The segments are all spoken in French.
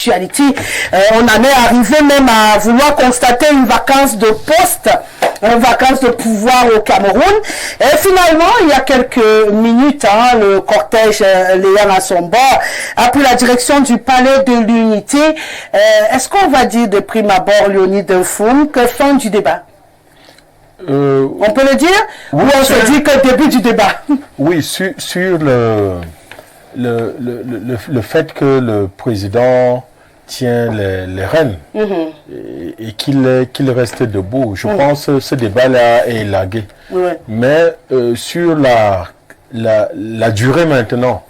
actualité. On en est arrivé même à vouloir constater une vacance de poste, une vacance de pouvoir au Cameroun. Et finalement, il y a quelques minutes, le cortège l'ayant à son bord a pris la direction du palais de l'Unité. Est-ce qu'on va dire de prime abord, Léonie Delfoun, que fin du débat? On peut le dire? Oui, ou on se dit que début du débat? Oui, sur le fait que le président tient les rênes et qu'il reste debout, je pense que ce débat-là est largué. Mais sur la durée maintenant,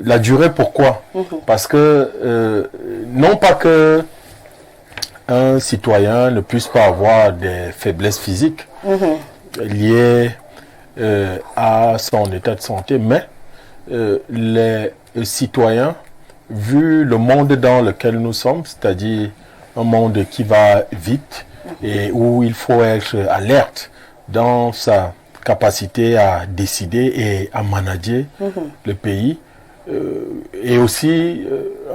la durée pourquoi? Parce que non pas que un citoyen ne puisse pas avoir des faiblesses physiques liées à son état de santé, mais les citoyens, vu le monde dans lequel nous sommes, c'est-à-dire un monde qui va vite et où il faut être alerte dans sa capacité à décider et à manager le pays, et aussi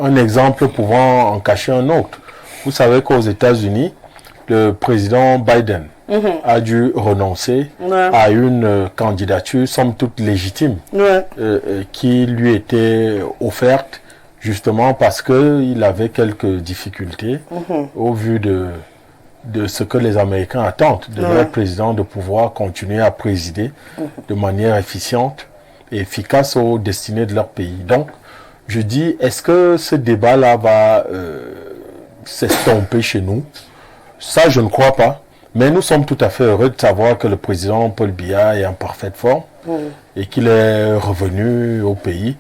un exemple pouvant en cacher un autre. Vous savez qu'aux États-Unis, le président Biden a dû renoncer à une candidature, somme toute légitime, qui lui était offerte justement parce qu'il avait quelques difficultés au vu de ce que les Américains attendent de leur président, de pouvoir continuer à présider de manière efficiente et efficace aux destinées de leur pays. Donc, je dis, est-ce que ce débat-là va s'estomper chez nous? Ça, je ne crois pas. Mais nous sommes tout à fait heureux de savoir que le président Paul Biya est en parfaite forme et qu'il est revenu au pays.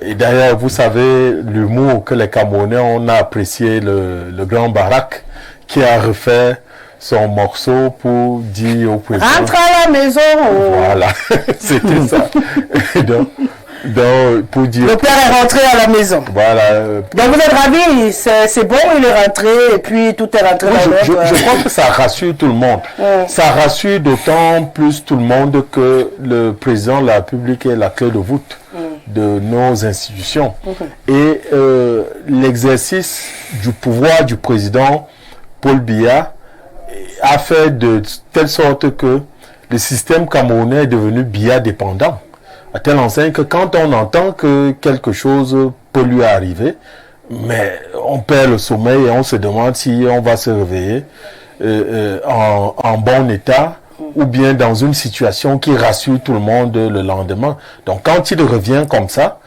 Et d'ailleurs, vous savez, l'humour que les Camerounais, on a apprécié le grand Barak qui a refait son morceau pour dire au président... Rentre à la maison. Voilà, c'était ça. Donc, pour dire... Le père est rentré à la maison. Voilà. Donc vous êtes ravis, c'est bon, il est rentré et puis tout est rentré dans l'autre. Je crois que ça rassure tout le monde. Ça rassure d'autant plus tout le monde que le président de la République est la clé de voûte de nos institutions. Et l'exercice du pouvoir du président Paul Biya a fait de telle sorte que le système camerounais est devenu Biya dépendant. À telle enseigne que quand on entend que quelque chose peut lui arriver, mais on perd le sommeil et on se demande si on va se réveiller en bon état ou bien dans une situation qui rassure tout le monde le lendemain. Donc quand il revient comme ça,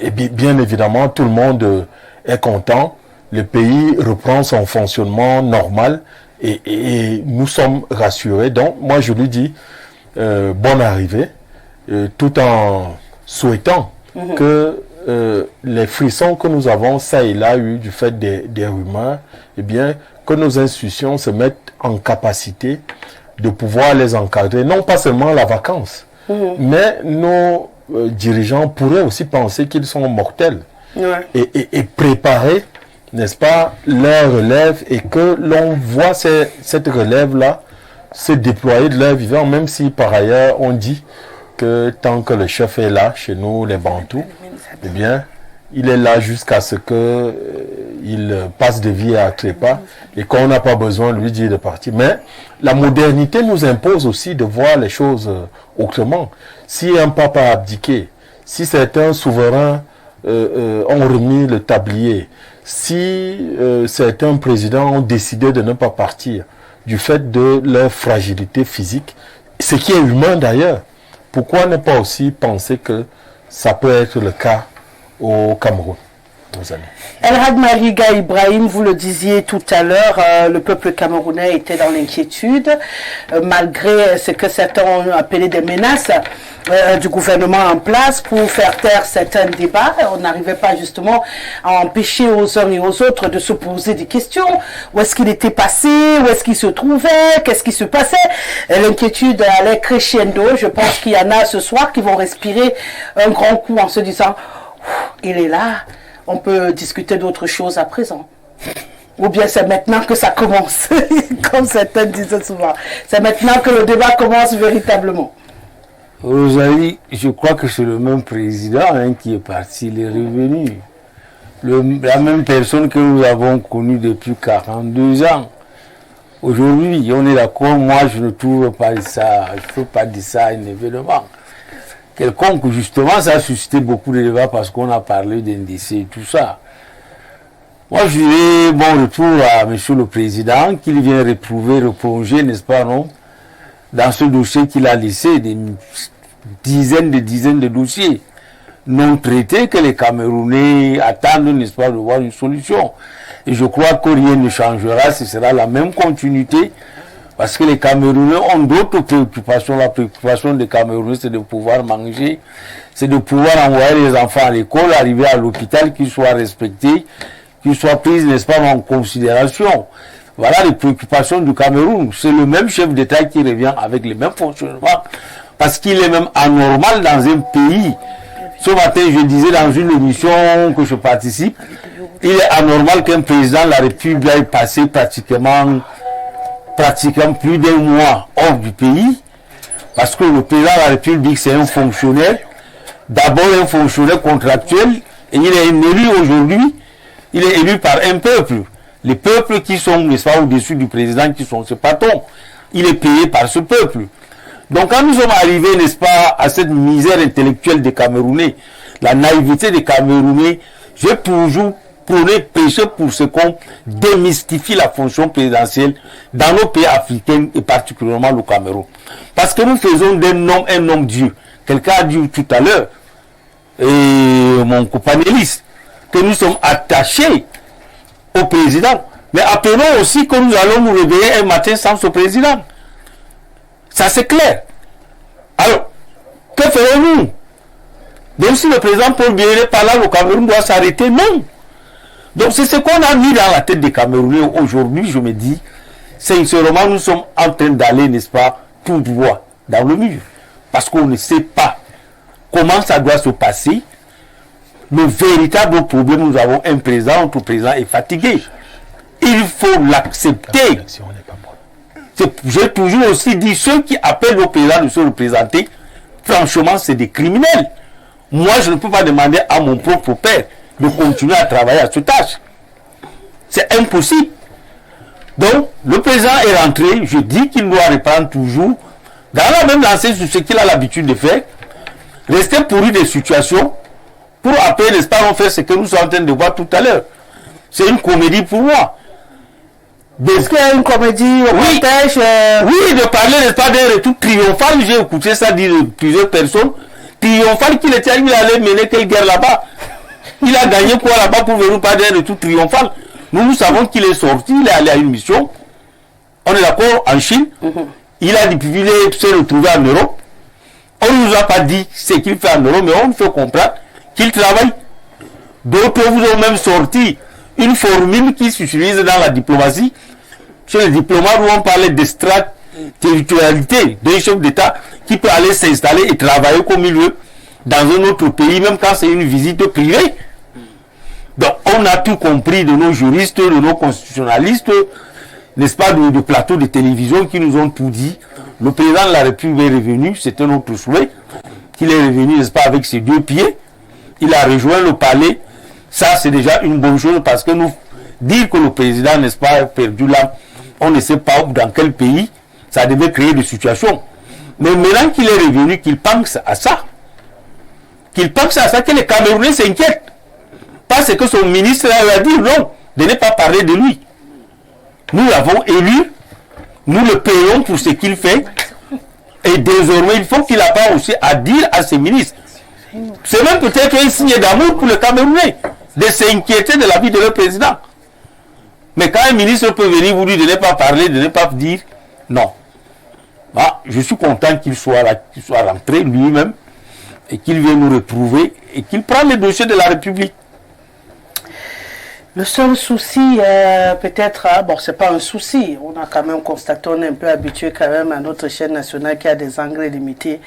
et bien évidemment tout le monde est content, le pays reprend son fonctionnement normal et nous sommes rassurés. Donc moi je lui dis bonne arrivée. Tout en souhaitant que les frissons que nous avons ça et là eu du fait des rumeurs, eh bien, que nos institutions se mettent en capacité de pouvoir les encadrer, non pas seulement la vacance, mais nos dirigeants pourraient aussi penser qu'ils sont mortels et préparer, n'est-ce pas, leur relève et que l'on voit cette relève-là se déployer de leur vivant, même si par ailleurs on dit que tant que le chef est là, chez nous, les Bantous, eh bien, il est là jusqu'à ce que il passe de vie à trépas et qu'on n'a pas besoin de lui dire de partir. Mais la modernité nous impose aussi de voir les choses autrement. Si un pape a abdiqué, si certains souverains ont remis le tablier, si certains présidents ont décidé de ne pas partir du fait de leur fragilité physique, ce qui est humain d'ailleurs, pourquoi ne pas aussi penser que ça peut être le cas au Cameroun? El Hadj Mariga Ibrahim, vous le disiez tout à l'heure, le peuple camerounais était dans l'inquiétude, malgré ce que certains ont appelé des menaces du gouvernement en place pour faire taire certains débats. On n'arrivait pas justement à empêcher aux uns et aux autres de se poser des questions. Où est-ce qu'il était passé? Où est-ce qu'il se trouvait? Qu'est-ce qui se passait? L'inquiétude allait crescendo. Je pense qu'il y en a ce soir qui vont respirer un grand coup en se disant « il est là ». On peut discuter d'autres choses à présent. Ou bien c'est maintenant que ça commence, comme certains disaient souvent. C'est maintenant que le débat commence véritablement. Rosalie, je crois que c'est le même président qui est parti, il est revenu. la même personne que nous avons connue depuis 42 ans. Aujourd'hui, on est d'accord, moi je ne trouve pas ça, je ne peux pas dire ça un événement. Quelconque, justement, ça a suscité beaucoup de débats parce qu'on a parlé d'NDC et tout ça. Moi, je dirais bon retour à M. le Président, qu'il vient replonger, n'est-ce pas, non, dans ce dossier qu'il a laissé, des dizaines de dossiers non traités que les Camerounais attendent, n'est-ce pas, de voir une solution. Et je crois que rien ne changera, ce sera la même continuité, parce que les Camerounais ont d'autres préoccupations. La préoccupation des Camerounais, c'est de pouvoir manger, c'est de pouvoir envoyer les enfants à l'école, arriver à l'hôpital, qu'ils soient respectés, qu'ils soient pris, n'est-ce pas, en considération. Voilà les préoccupations du Cameroun. C'est le même chef d'État qui revient avec les mêmes fonctionnements, parce qu'il est même anormal dans un pays. Ce matin, je disais dans une émission que je participe, il est anormal qu'un président de la République aille passer pratiquement plus d'un mois hors du pays, parce que le président de la République, c'est un fonctionnaire, d'abord un fonctionnaire contractuel, et il est élu aujourd'hui, il est élu par un peuple. Les peuples qui sont, n'est-ce pas, au-dessus du président, qui sont ses patrons, il est payé par ce peuple. Donc quand nous sommes arrivés, n'est-ce pas, à cette misère intellectuelle des Camerounais, la naïveté des Camerounais, j'ai toujours prêché pour ce qu'on démystifie la fonction présidentielle dans nos pays africains et particulièrement le Cameroun. Parce que nous faisons d'un homme un homme-dieu. Quelqu'un a dit tout à l'heure, et mon copanéliste, que nous sommes attachés au président. Mais appelons aussi que nous allons nous réveiller un matin sans ce président. Ça c'est clair. Alors, que ferons-nous? Même si le président Paul Biya n'est pas là, le Cameroun doit s'arrêter, non. Donc c'est ce qu'on a mis dans la tête des Camerounais aujourd'hui, je me dis, sincèrement, nous sommes en train d'aller, n'est-ce pas, tout droit dans le mur. Parce qu'on ne sait pas comment ça doit se passer. Le véritable problème, nous avons un président, notre président est fatigué. Il faut l'accepter. J'ai toujours aussi dit, ceux qui appellent le président de se représenter, franchement, c'est des criminels. Moi, je ne peux pas demander à mon propre père de continuer à travailler à cette tâche. C'est impossible. Donc, le président est rentré, je dis qu'il doit reprendre toujours, dans la même lancée sur ce qu'il a l'habitude de faire, rester pourri des situations, pour appeler, n'est-ce pas, on fait ce que nous sommes en train de voir tout à l'heure. C'est une comédie pour moi. Est-ce qu'il y a une comédie au cortège Oui, de parler, n'est-ce pas, d'un retour triomphal. J'ai écouté ça dire de plusieurs personnes. Triomphal qu'il était, il allait mener quelle guerre là-bas. Il a gagné quoi là-bas pour venir parler d'un retour triomphal. Nous savons qu'il est sorti, il est allé à une mission. On est d'accord, en Chine. Il a dit qu'il s'est retrouvé en Europe. On ne nous a pas dit ce qu'il fait en Europe, mais on nous fait comprendre qu'il travaille. D'autres vous ont même sorti une formule qui s'utilise dans la diplomatie. Chez les diplomates, où on parlait d'extraterritorialité d'un chef d'État qui peut aller s'installer et travailler comme il veut dans un autre pays, même quand c'est une visite privée. Donc, on a tout compris de nos juristes, de nos constitutionnalistes, n'est-ce pas, de plateaux de télévision qui nous ont tout dit. Le président de la République est revenu, c'était notre souhait, qu'il est revenu, n'est-ce pas, avec ses deux pieds. Il a rejoint le palais. Ça, c'est déjà une bonne chose parce que nous dire que le président, n'est-ce pas, a perdu là, on ne sait pas dans quel pays, ça devait créer des situations. Mais maintenant qu'il est revenu, qu'il pense à ça, que les Camerounais s'inquiètent. Parce que son ministre a dit non, de ne pas parler de lui. Nous l'avons élu, nous le payons pour ce qu'il fait, et désormais, il faut qu'il ait pas aussi à dire à ses ministres. C'est même peut-être un signe d'amour pour le Camerounais, de s'inquiéter de la vie de leur président. Mais quand un ministre peut venir vous dire de ne pas parler, de ne pas dire, non. Ah, je suis content qu'il soit là, qu'il soit rentré lui-même, et qu'il vienne nous retrouver, et qu'il prenne les dossiers de la République. Le seul souci, peut-être, bon, c'est pas un souci. On a quand même constaté, on est un peu habitué quand même à notre chaîne nationale qui a des engrais limités.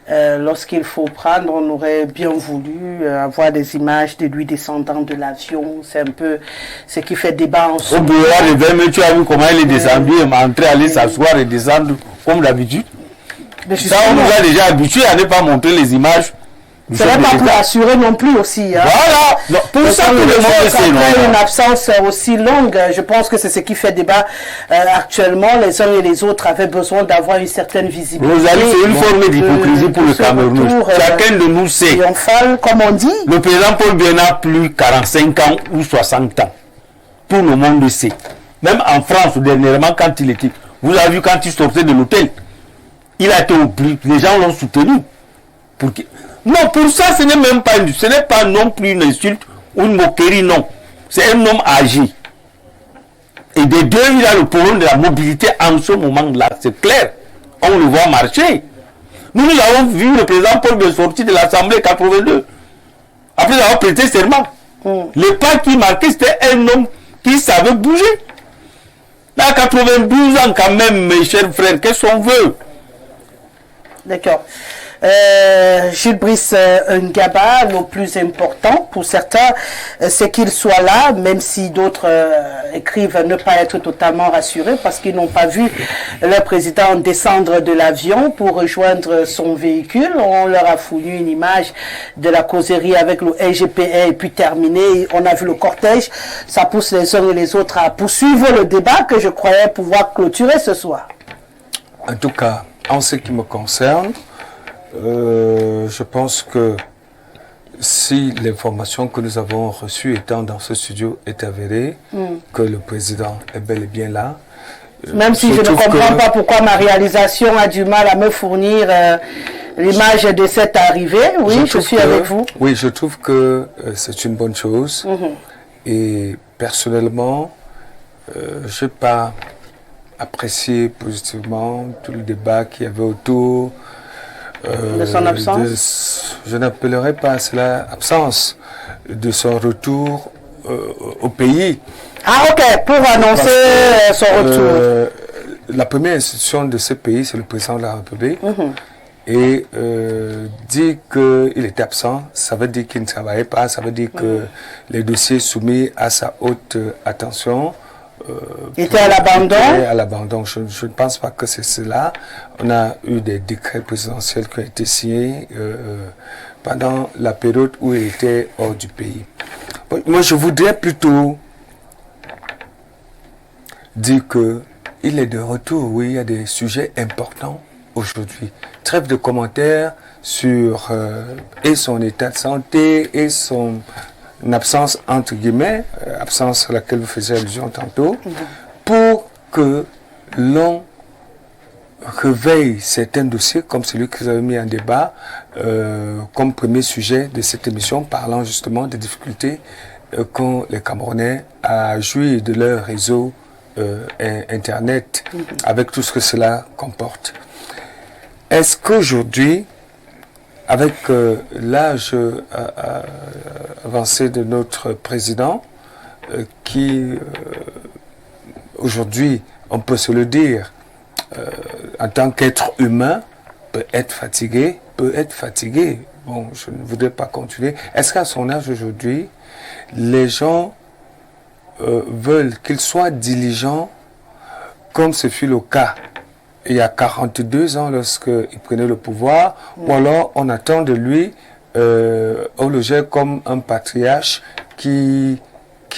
Lorsqu'il faut prendre, on aurait bien voulu avoir des images de lui descendant de l'avion. C'est un peu ce qui fait débat en ce moment. Au bureau de 20 minutes, tu as vu comment il est descendu, il est entré, aller s'asseoir et descendre comme d'habitude. Ça, on nous a déjà habitués à ne pas montrer les images Ce n'est pas pour assurer non plus aussi. Hein. Voilà. Non, pour ça que le monde sait. Après une absence aussi longue, je pense que c'est ce qui fait débat actuellement. Les uns et les autres avaient besoin d'avoir une certaine visibilité. Rosalie, c'est une forme d'hypocrisie pour le Cameroun. Chacun de nous sait. Triomphal, comme on dit. Le président Paul Biya n'a plus 45 ans ou 60 ans. Tout le monde le sait. Même en France, dernièrement, quand il était... Vous avez vu quand il sortait de l'hôtel, il a été oublié. Les gens l'ont soutenu. Non, pour ça, ce n'est même pas ce n'est pas non plus une insulte ou une moquerie, non. C'est un homme âgé. Et des deux, il a le problème de la mobilité en ce moment-là. C'est clair. On le voit marcher. Nous avons vu le président Paul Biya sortir de l'Assemblée 82. Après avoir prêté serment. Le pas qui marquait, c'était un homme qui savait bouger. Là, 92 ans quand même, mes chers frères, qu'est-ce qu'on veut? D'accord. Jules Brice Ngaba, le plus important pour certains, c'est qu'il soit là, même si d'autres écrivent ne pas être totalement rassurés parce qu'ils n'ont pas vu le président descendre de l'avion pour rejoindre son véhicule. On leur a fourni une image de la causerie avec le LGPR et puis terminé. On a vu le cortège. Ça pousse les uns et les autres à poursuivre le débat que je croyais pouvoir clôturer ce soir. En tout cas, en ce qui me concerne, je pense que si l'information que nous avons reçue étant dans ce studio est avérée, que le président est bel et bien là. Même si je ne comprends pas pourquoi ma réalisation a du mal à me fournir l'image de cette arrivée. Oui, je suis avec vous. Oui, je trouve que c'est une bonne chose. Et personnellement, je n'ai pas apprécié positivement tout le débat qu'il y avait autour. De son absence? Je n'appellerai pas cela absence, de son retour au pays. Ah ok, pour annoncer son retour. La première institution de ce pays, c'est le président de la République. Et dire qu'il était absent, ça veut dire qu'il ne travaillait pas, ça veut dire que les dossiers soumis à sa haute attention était à l'abandon. À l'abandon. Je ne pense pas que c'est cela. On a eu des décrets présidentiels qui ont été signés pendant la période où il était hors du pays. Moi, je voudrais plutôt dire qu'il est de retour. Oui, il y a des sujets importants aujourd'hui. Trêve de commentaires sur et son état de santé et son absence, entre guillemets, absence à laquelle vous faisiez allusion tantôt, pour que l'on réveille certains dossiers, comme celui que vous avez mis en débat, comme premier sujet de cette émission, parlant justement des difficultés qu'ont les Camerounais à jouir de leur réseau Internet, avec tout ce que cela comporte. Est-ce qu'aujourd'hui, avec l'âge avancé de notre président, qui aujourd'hui, on peut se le dire, en tant qu'être humain, peut être fatigué. Bon, je ne voudrais pas continuer. Est-ce qu'à son âge aujourd'hui, les gens veulent qu'il soit diligent, comme ce fut le cas il y a 42 ans lorsqu'il prenait le pouvoir, ou alors on attend de lui, on le gère comme un patriarche qui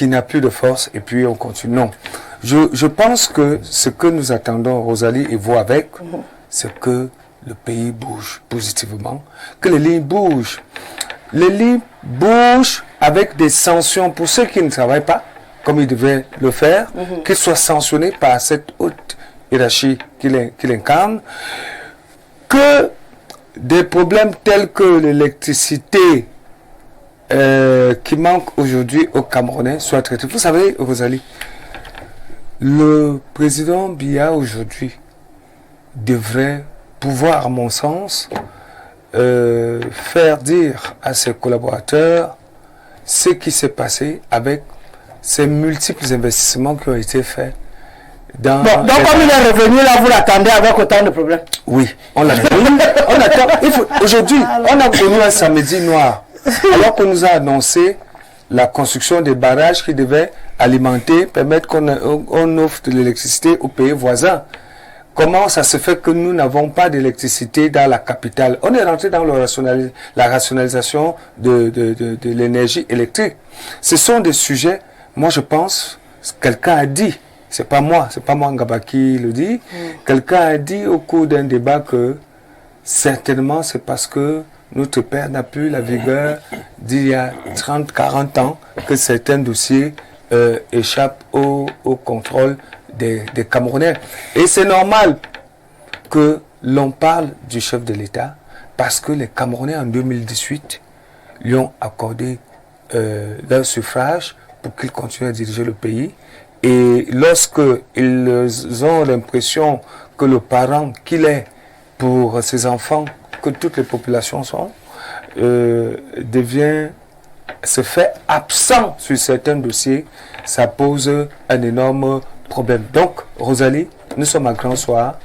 n'a plus de force et puis on continue. Non. Je pense que ce que nous attendons, Rosalie et vous avec, c'est que le pays bouge positivement, que les lignes bougent. Les lignes bougent avec des sanctions pour ceux qui ne travaillent pas, comme ils devaient le faire, qu'ils soient sanctionnés par cette haute hiérarchie qu'il incarne, que des problèmes tels que l'électricité qui manque aujourd'hui aux Camerounais soient traités. Vous savez, Rosalie, le président Biya aujourd'hui devrait pouvoir, à mon sens, faire dire à ses collaborateurs ce qui s'est passé avec ces multiples investissements qui ont été faits. Donc comme il est revenu là, vous l'attendez avec autant de problèmes? Oui, on l'attend. On attend. Aujourd'hui, on a connu un samedi noir, alors qu'on nous a annoncé la construction des barrages qui devaient alimenter, permettre qu'on offre de l'électricité aux pays voisins. comment ça se fait que nous n'avons pas d'électricité dans la capitale? On est rentré dans la rationalisation de l'énergie électrique. Ce sont des sujets, moi je pense, quelqu'un a dit, c'est pas moi Ngaba qui le dit, quelqu'un a dit au cours d'un débat que certainement c'est parce que notre père n'a plus la vigueur d'il y a 30-40 ans que certains dossiers échappent au contrôle des Camerounais. Et c'est normal que l'on parle du chef de l'État parce que les Camerounais en 2018 lui ont accordé leur suffrage pour qu'il continue à diriger le pays. Et lorsque ils ont l'impression que le parent qu'il est pour ses enfants, que toutes les populations sont, se fait absent sur certains dossiers, ça pose un énorme problème. Donc, Rosalie, nous sommes à Grand Soir,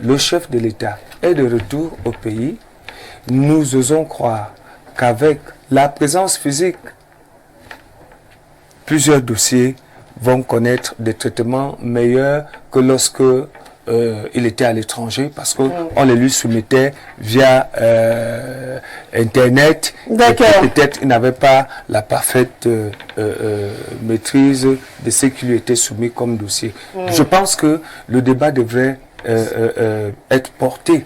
le chef de l'État est de retour au pays. Nous osons croire qu'avec la présence physique, plusieurs dossiers vont connaître des traitements meilleurs que lorsque il était à l'étranger, parce qu'on les lui soumettait via Internet. Peut-être il n'avait pas la parfaite maîtrise de ce qui lui était soumis comme dossier. Je pense que le débat devrait être porté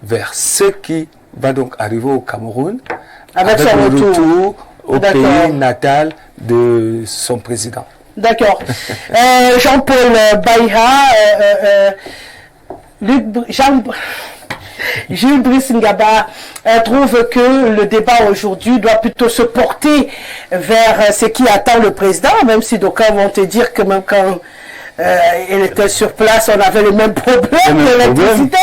vers ce qui va donc arriver au Cameroun avec le retour au pays natal de son président. D'accord. Jean-Paul Baïha, Gilles Brice Ngaba trouve que le débat aujourd'hui doit plutôt se porter vers ce qui attend le président, même si d'aucuns vont te dire que même quand il était sur place, on avait le même problème d'électricité.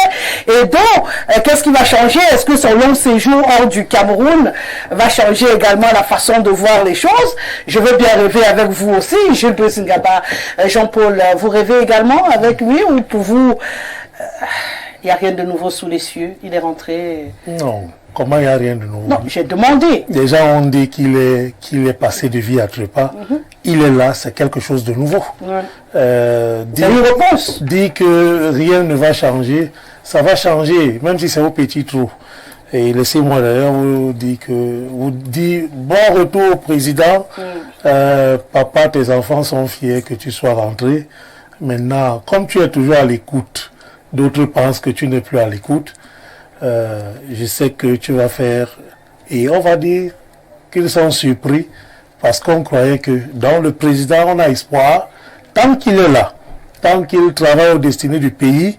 Et donc, qu'est-ce qui va changer? Est-ce que son long séjour hors du Cameroun va changer également la façon de voir les choses? Je veux bien rêver avec vous aussi, Gilles Brice Ngaba. Jean-Paul, vous rêvez également avec lui ou pour vous, il n'y a rien de nouveau sous les cieux? Il est rentré? Non. Comment il n'y a rien de nouveau? Non, j'ai demandé. Déjà, on dit qu'il est passé de vie à trépas. Il est là, c'est quelque chose de nouveau. C'est une réponse. Dit que rien ne va changer, ça va changer, même si c'est au petit trou. Et laissez-moi d'ailleurs vous dire bon retour au président. Papa, tes enfants sont fiers que tu sois rentré. Maintenant, comme tu es toujours à l'écoute, d'autres pensent que tu n'es plus à l'écoute. Je sais que tu vas faire, et on va dire qu'ils sont surpris parce qu'on croyait que dans le président on a espoir. Tant qu'il est là, tant qu'il travaille aux destinées du pays,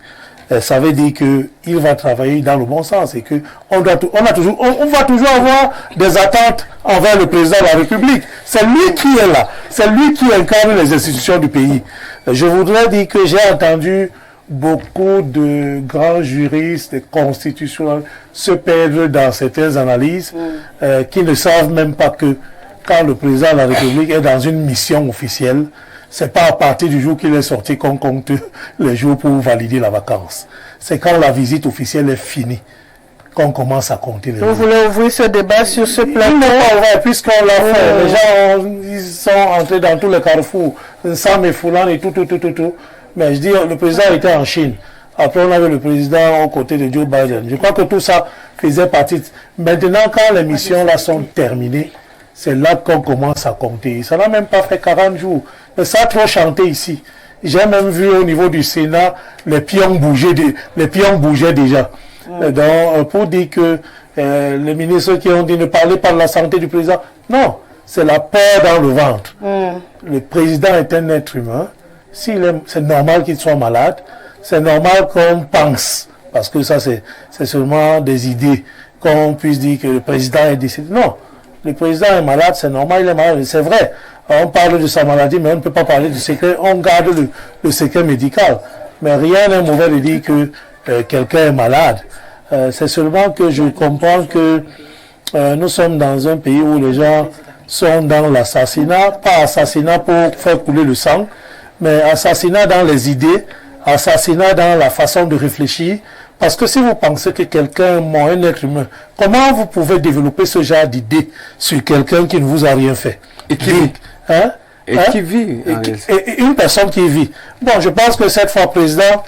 ça veut dire qu'il va travailler dans le bon sens et que on va toujours avoir des attentes envers le président de la République. C'est lui qui est là, c'est lui qui incarne les institutions du pays. Je voudrais dire que j'ai entendu beaucoup de grands juristes et constitutionnels se perdre dans certaines analyses qui ne savent même pas que quand le président de la République est dans une mission officielle, c'est pas à partir du jour qu'il est sorti qu'on compte les jours pour valider la vacance. C'est quand la visite officielle est finie qu'on commence à compter les jours. Vous voulez ouvrir ce débat sur ce plateau? Il n'est pas ouvert puisqu'on l'a fait. Les gens ils sont entrés dans tous les carrefours, Sam et Foulan et tout. Mais je dis, le président était en Chine. Après, on avait le président aux côtés de Joe Biden. Je crois que tout ça faisait partie. Maintenant, quand les missions là sont terminées, c'est là qu'on commence à compter. Ça n'a même pas fait 40 jours. Mais ça a trop chanté ici. J'ai même vu au niveau du Sénat, les pions bougeaient déjà. Donc, pour dire que les ministres qui ont dit ne parlez pas de la santé du président, non, c'est la peur dans le ventre. Le président est un être humain. C'est normal qu'il soit malade. C'est normal qu'on pense. Parce que ça, c'est seulement des idées. Qu'on puisse dire que le président est décédé. Non. Le président est malade, c'est normal, il est malade. C'est vrai. On parle de sa maladie, mais on ne peut pas parler du secret. On garde le secret médical. Mais rien n'est mauvais de dire que quelqu'un est malade. C'est seulement que je comprends que nous sommes dans un pays où les gens sont dans l'assassinat. Pas assassinat pour faire couler le sang, mais assassinat dans les idées, assassinat dans la façon de réfléchir. Parce que si vous pensez que quelqu'un est mort, un être humain, comment vous pouvez développer ce genre d'idée sur quelqu'un qui ne vous a rien fait? Et qui vit. Qui vit. Et une personne qui vit. Bon, je pense que cette fois, président,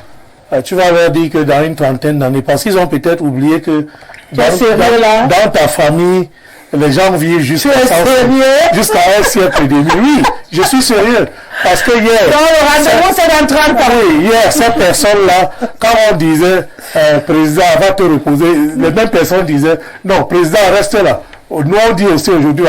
tu vas leur dire que dans une trentaine d'années, parce qu'ils ont peut-être oublié que dans ta famille, les gens vivent jusqu'à un siècle et demi. Oui, je suis sérieux. Parce que hier... Non, le rendez-vous, c'est dans 30 ans. Oui, hier, cette personne-là, quand on disait, président, va te reposer, les mêmes personnes disaient, non, président, reste là. Nous, on dit aussi aujourd'hui,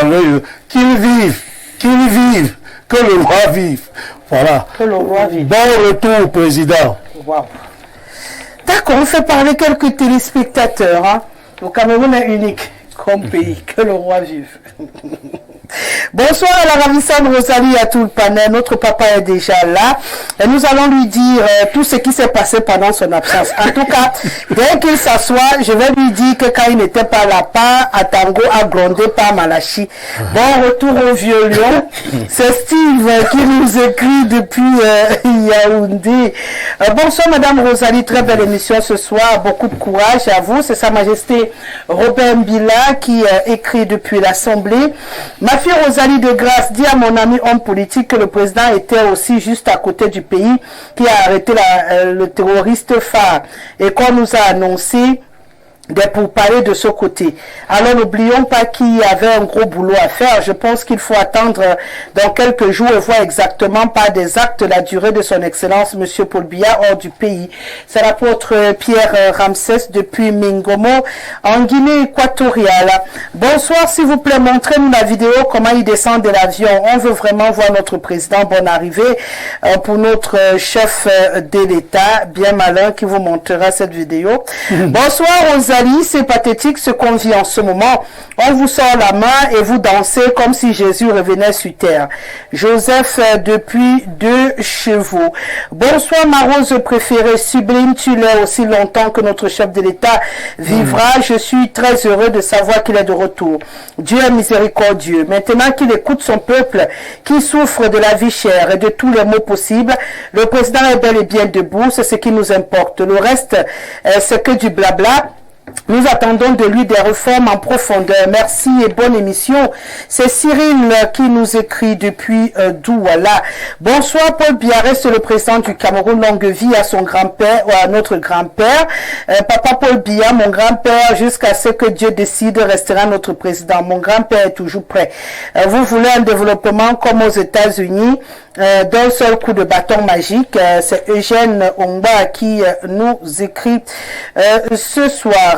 qu'il vive, que le roi vive. Voilà. Que le roi vive. Bon retour, président. Wow. D'accord, on fait parler quelques téléspectateurs. Hein. Le Cameroun est unique comme pays. Que le roi vive. Bonsoir à la ravissante Rosalie, à tout le panel. Notre papa est déjà là. Et nous allons lui dire tout ce qui s'est passé pendant son absence. En tout cas, dès qu'il s'assoit, je vais lui dire que quand il n'était pas là, pas à Tango, a grondé par Malachi. Bon retour au vieux lion. C'est Steve qui nous écrit depuis Yaoundé. Bonsoir Madame Rosalie, très belle émission ce soir. Beaucoup de courage à vous. C'est Sa Majesté Robert Mbila qui écrit depuis l'Assemblée. Ma fille Rosalie de Grâce dit à mon ami homme politique que le président était aussi juste à côté du pays qui a arrêté le terroriste phare et qu'on nous a annoncé pour parler de ce côté. Alors n'oublions pas qu'il y avait un gros boulot à faire. Je pense qu'il faut attendre dans quelques jours et voir exactement par des actes la durée de son excellence Monsieur Paul Biya hors du pays. C'est l'apôtre Pierre Ramsès depuis Mingomo en Guinée équatoriale. Bonsoir, s'il vous plaît, montrez-nous la vidéo comment il descend de l'avion. On veut vraiment voir notre président. Bonne arrivée pour notre chef de l'État, bien malin, qui vous montrera cette vidéo. Bonsoir Rosalie. C'est pathétique ce qu'on vit en ce moment. On vous sort la main et vous dansez comme si Jésus revenait sur terre. Joseph depuis 2 chevaux. Bonsoir ma rose préférée. Sublime, tu l'es aussi longtemps que notre chef de l'État vivra. Je suis très heureux de savoir qu'il est de retour. Dieu est miséricordieux. Maintenant qu'il écoute son peuple qui souffre de la vie chère et de tous les maux possibles, le président est bel et bien debout. C'est ce qui nous importe. Le reste, c'est que du blabla. Nous attendons de lui des réformes en profondeur. Merci et bonne émission. C'est Cyril qui nous écrit depuis Douala. Bonsoir Paul Biya, reste le président du Cameroun. Longue vie à son grand-père ou à notre grand-père. Papa Paul Biya, mon grand-père, jusqu'à ce que Dieu décide, restera notre président. Mon grand-père est toujours prêt. Vous voulez un développement comme aux États-Unis d'un seul coup de bâton magique. C'est Eugène Ongba qui nous écrit ce soir.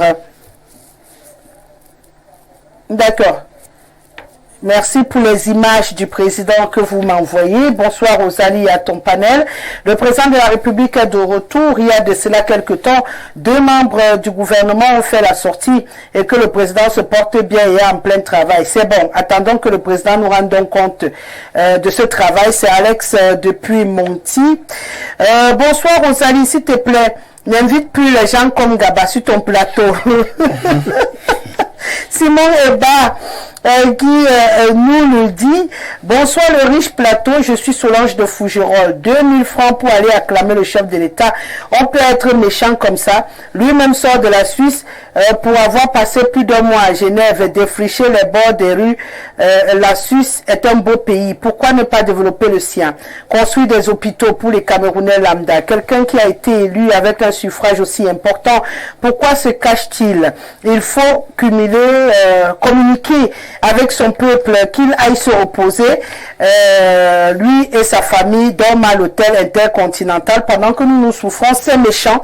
D'accord. Merci pour les images du président que vous m'envoyez. Bonsoir Rosalie à ton panel. Le président de la République est de retour. Il y a de cela quelque temps, 2 membres du gouvernement ont fait la sortie et que le président se porte bien et est en plein travail. C'est bon. Attendons que le président nous rende donc compte de ce travail. C'est Alex depuis Monti. Bonsoir Rosalie, s'il te plaît, n'invite plus les gens comme Gaba sur ton plateau. Simon Eba qui nous le dit. Bonsoir le riche plateau, je suis Solange de Fougerolles. 2000 francs pour aller acclamer le chef de l'État. On peut être méchant comme ça. Lui-même sort de la Suisse pour avoir passé plus d'1 mois à Genève et défricher les bords des rues. La Suisse est un beau pays. Pourquoi ne pas développer le sien? Construire des hôpitaux pour les Camerounais lambda. Quelqu'un qui a été élu avec un suffrage aussi important, pourquoi se cache-t-il? Il faut communiquer avec son peuple, qu'il aille se reposer, lui et sa famille, dorment à l'hôtel intercontinental pendant que nous souffrons. C'est méchant.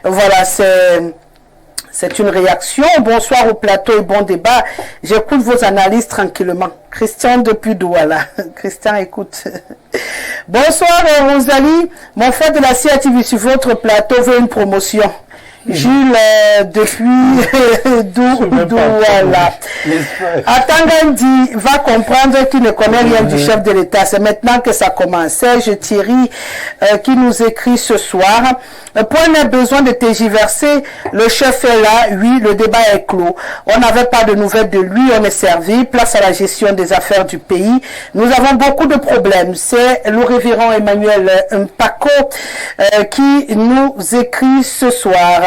Voilà, c'est une réaction. Bonsoir au plateau et bon débat. J'écoute vos analyses tranquillement. Christian depuis Douala. Christian, écoute. Bonsoir Rosalie. Mon frère de la CIATV sur votre plateau veut une promotion. Jules depuis Douala. Atangandi va comprendre qu'il ne connaît rien du chef de l'État. C'est maintenant que ça commence. Serge Thierry qui nous écrit ce soir. Point n'a besoin de tergiverser. Le chef est là. Oui, le débat est clos. On n'avait pas de nouvelles de lui. On est servi. Place à la gestion des affaires du pays. Nous avons beaucoup de problèmes. C'est le révérend Emmanuel Mpako qui nous écrit ce soir.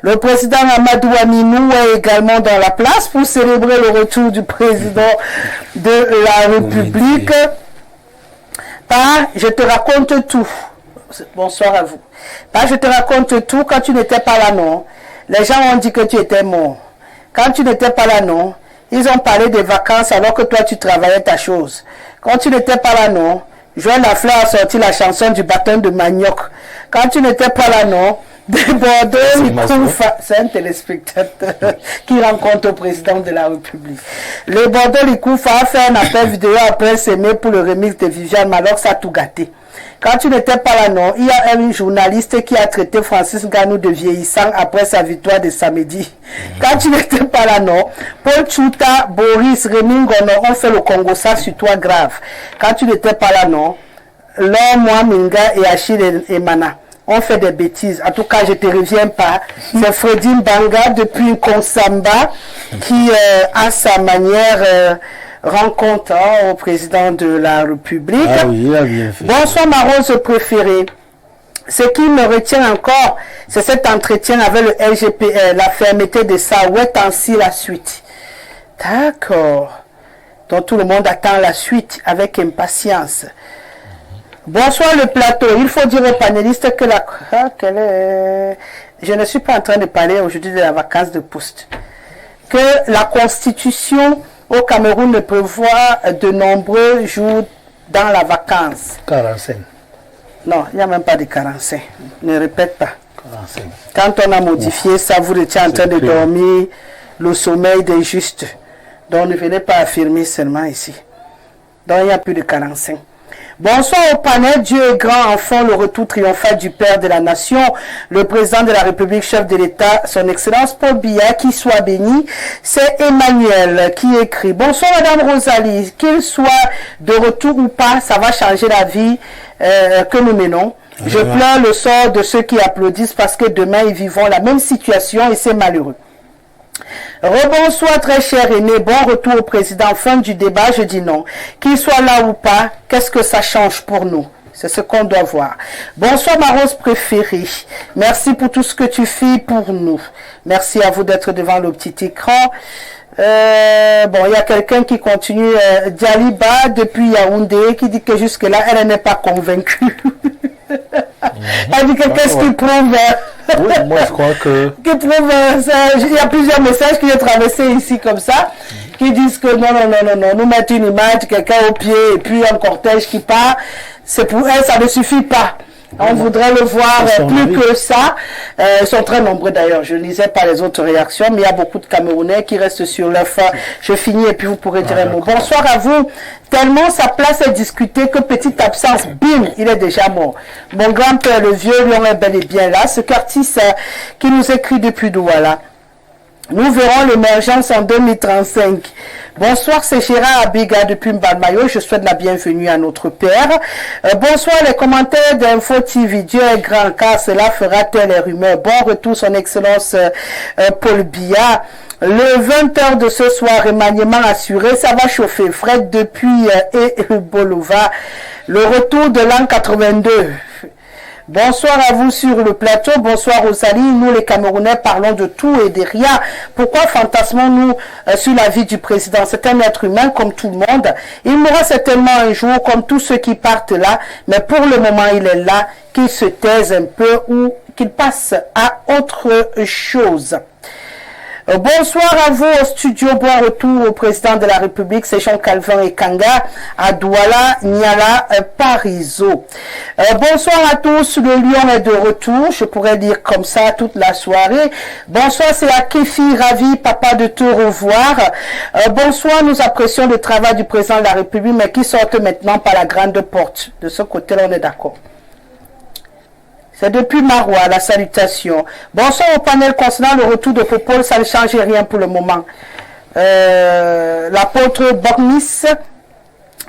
Le président Amadou Aminou est également dans la place pour célébrer le retour du président de la République. Je te raconte tout. Bonsoir à vous. Bah, je te raconte tout. Quand tu n'étais pas là, non. Les gens ont dit que tu étais mort. Quand tu n'étais pas là, non. Ils ont parlé des vacances alors que toi, tu travaillais ta chose. Quand tu n'étais pas là, non. Joël Lafleur a sorti la chanson du bâton de manioc. Quand tu n'étais pas là, non. De Bordeaux, c'est un téléspectateur qui rencontre le président de la République. Le Bordeaux Likoufa a fait un appel vidéo après s'aimer pour le remix de Viviane Malox, ça a tout gâté. Quand tu n'étais pas là, non, il y a un journaliste qui a traité Francis Nganou de vieillissant après sa victoire de samedi. Quand tu n'étais pas là, non, Paul Chouta, Boris, Rémi Ngono ont fait le Congo, ça sur toi grave. Quand tu n'étais pas là, non, Laure, moi, Minga et Achille et Mana on fait des bêtises. En tout cas, je ne te reviens pas. C'est Freddy Mbanga depuis Konsamba qui, à sa manière, rend compte au président de la République. Ah oui, il a bien fait. Bonsoir, ma rose préférée. Ce qui me retient encore, c'est cet entretien avec le LGPR, la fermeté de ça. Où est ainsi la suite? D'accord. Donc tout le monde attend la suite avec impatience. Bonsoir le plateau. Il faut dire aux panélistes que je ne suis pas en train de parler aujourd'hui de la vacance de poste. Que la Constitution au Cameroun ne prévoit de nombreux jours dans la vacance. 45. Non, il n'y a même pas de 45. Ne répète pas. 45. Quand on a modifié ça, vous étiez en train de dormir le sommeil des justes. Donc ne venez pas affirmer seulement ici. Donc il n'y a plus de 45. Bonsoir au panel, Dieu est grand, enfin le retour triomphal du Père de la Nation, le président de la République, chef de l'État, son Excellence Paul Biya, qui soit béni. C'est Emmanuel qui écrit. Bonsoir Madame Rosalie, qu'il soit de retour ou pas, ça va changer la vie que nous menons. Je pleure le sort de ceux qui applaudissent parce que demain ils vivront la même situation et c'est malheureux. Rebonsoir très cher aîné, bon retour au président. Fin du débat, je dis non. Qu'il soit là ou pas, qu'est-ce que ça change pour nous? C'est ce qu'on doit voir. Bonsoir ma rose préférée. Merci pour tout ce que tu fais pour nous. Merci à vous d'être devant le petit écran. Bon, il y a quelqu'un qui continue, Dialiba depuis Yaoundé, qui dit que jusque-là, elle n'est pas convaincue. Elle dit que qu'est-ce qui prouve Oui, moi je crois que... qui prouve ça. Il y a plusieurs messages qui ont traversé ici comme ça, qui disent que non, nous mettons une image, quelqu'un au pied, et puis un cortège qui part. C'est pour elle, ça ne suffit pas. On voudrait le voir plus que ça. Ils sont très nombreux d'ailleurs. Je ne lisais pas les autres réactions, mais il y a beaucoup de Camerounais qui restent sur leur fin. Je finis et puis vous pourrez dire un mot. Bonsoir à vous. Tellement sa place est discutée que petite absence, bim, il est déjà mort. Mon grand-père, le vieux lion, est bel et bien là. Ce Curtis qui nous écrit depuis Douala. Nous verrons l'émergence en 2035. Bonsoir, c'est Gérard Abiga depuis Mbalmayo. Je souhaite la bienvenue à notre père. Bonsoir, les commentaires d'Info TV. Dieu est grand car cela fera taire les rumeurs. Bon retour, son excellence Paul Biya. Le 20h de ce soir, remaniement assuré, ça va chauffer. Fred depuis Bolova. Le retour de l'an 82. Bonsoir à vous sur le plateau, bonsoir Rosalie. Nous les Camerounais parlons de tout et de rien. Pourquoi fantasmons-nous sur la vie du président? C'est un être humain comme tout le monde. Il mourra certainement un jour comme tous ceux qui partent là, mais pour le moment il est là, qu'il se taise un peu ou qu'il passe à autre chose. Bonsoir à vous au studio, bon retour au président de la République, c'est Jean-Calvin et Kanga, à Douala, Niala, Pariso. Bonsoir à tous, le lion est de retour, je pourrais dire comme ça toute la soirée. Bonsoir, c'est Akefi, ravi, papa de te revoir. Bonsoir, nous apprécions le travail du président de la République, mais qui sortent maintenant par la grande porte. De ce côté-là, on est d'accord. C'est depuis Marois, la salutation. Bonsoir au panel concernant le retour de Popol, ça ne change rien pour le moment. L'apôtre Bornis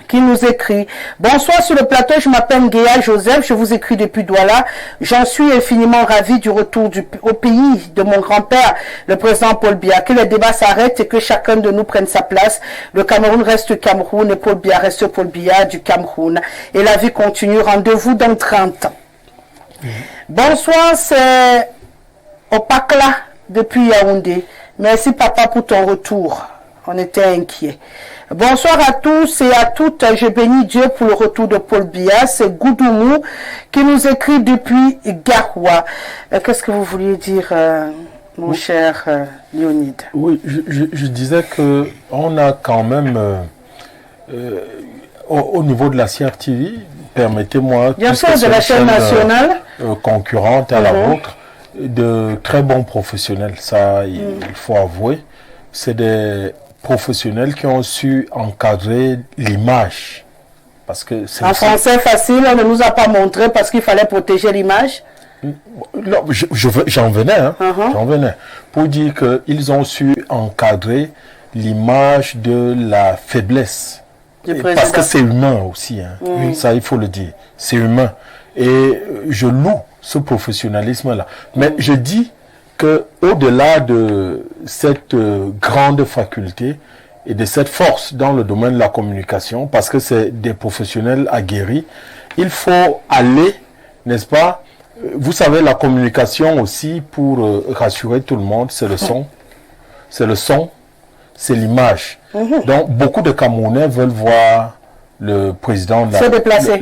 qui nous écrit. Bonsoir sur le plateau, je m'appelle Guéa Joseph, je vous écris depuis Douala. J'en suis infiniment ravi du retour au pays de mon grand-père, le président Paul Biya. Que les débats s'arrêtent et que chacun de nous prenne sa place. Le Cameroun reste Cameroun et Paul Biya reste Paul Biya du Cameroun. Et la vie continue. Rendez-vous dans 30 ans. Bonsoir, c'est Opakla depuis Yaoundé. Merci papa pour ton retour. On était inquiets. Bonsoir à tous et à toutes. Je bénis Dieu pour le retour de Paul Biya. C'est Goudoumou qui nous écrit depuis Garoua. Qu'est-ce que vous vouliez dire, mon cher Léonide? Oui, je disais que on a quand même, au niveau de la CRTV, permettez-moi, bien sûr, de la chaîne nationale concurrente à la vôtre, de très bons professionnels. Ça, il faut avouer. C'est des professionnels qui ont su encadrer l'image. Parce que en français facile, on ne nous a pas montré parce qu'il fallait protéger l'image. Non, j'en venais, hein, j'en venais. Pour dire qu'ils ont su encadrer l'image de la faiblesse. Parce que c'est humain aussi, hein. Ça il faut le dire, c'est humain. Et je loue ce professionnalisme-là. Mais je dis que au-delà de cette grande faculté et de cette force dans le domaine de la communication, parce que c'est des professionnels aguerris, il faut aller, n'est-ce pas? Vous savez, la communication aussi, pour rassurer tout le monde, c'est le son. C'est le son. C'est l'image. Donc, beaucoup de Camerounais veulent voir le président de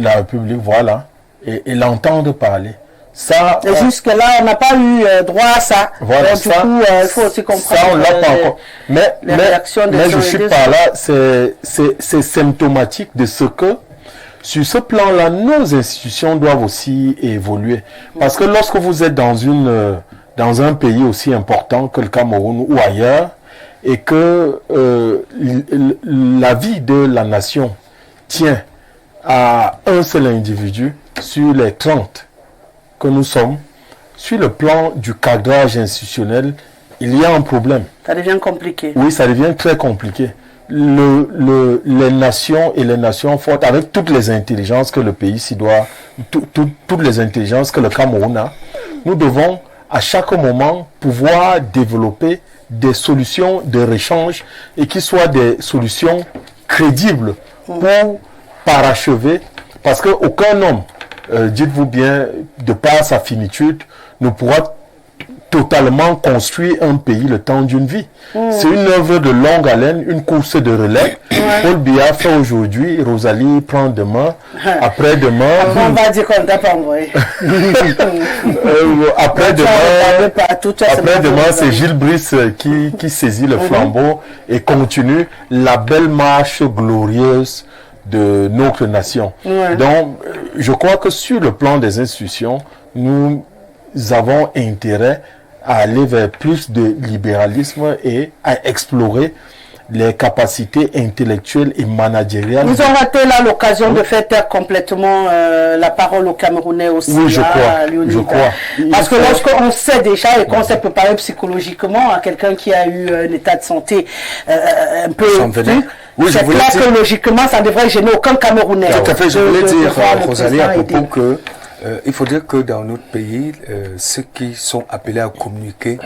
la République, voilà, et l'entendre parler. Ça, et jusque-là, on n'a pas eu droit à ça. Voilà, donc, du coup, il faut aussi comprendre. Ça, on l'a pas encore. Mais je suis par là, c'est symptomatique de ce que, sur ce plan-là, nos institutions doivent aussi évoluer. Parce que lorsque vous êtes dans un pays aussi important que le Cameroun ou ailleurs, et que la vie de la nation tient à un seul individu sur les 30 que nous sommes, sur le plan du cadrage institutionnel, il y a un problème. Ça devient compliqué. Oui, ça devient très compliqué. Les nations et les nations fortes, avec toutes les intelligences que le pays s'y doit, toutes les intelligences que le Cameroun a, nous devons à chaque moment pouvoir développer des solutions de réchange et qui soient des solutions crédibles pour parachever, parce qu'aucun homme, dites-vous bien, de par sa finitude, ne pourra totalement construire un pays le temps d'une vie. C'est une œuvre de longue haleine, une course de relais. Paul Biya fait aujourd'hui, Rosalie prend demain, après-demain. On va dire qu'on ne t'a pas envoyé. Après-demain, c'est Gilles Brice qui saisit le flambeau et continue la belle marche glorieuse de notre nation. Donc, je crois que sur le plan des institutions, nous avons intérêt à aller vers plus de libéralisme et à explorer les capacités intellectuelles et managériales. Nous avons raté là l'occasion de faire taire complètement la parole aux Camerounais aussi. Oui, je crois. Parce que lorsqu'on sait déjà et qu'on s'est préparé psychologiquement à quelqu'un qui a eu un état de santé un peu... c'est clair que logiquement, ça ne devrait gêner aucun Camerounais. Tout à fait, je voulais dire, Rosalie, à propos que il faut dire que dans notre pays, ceux qui sont appelés à communiquer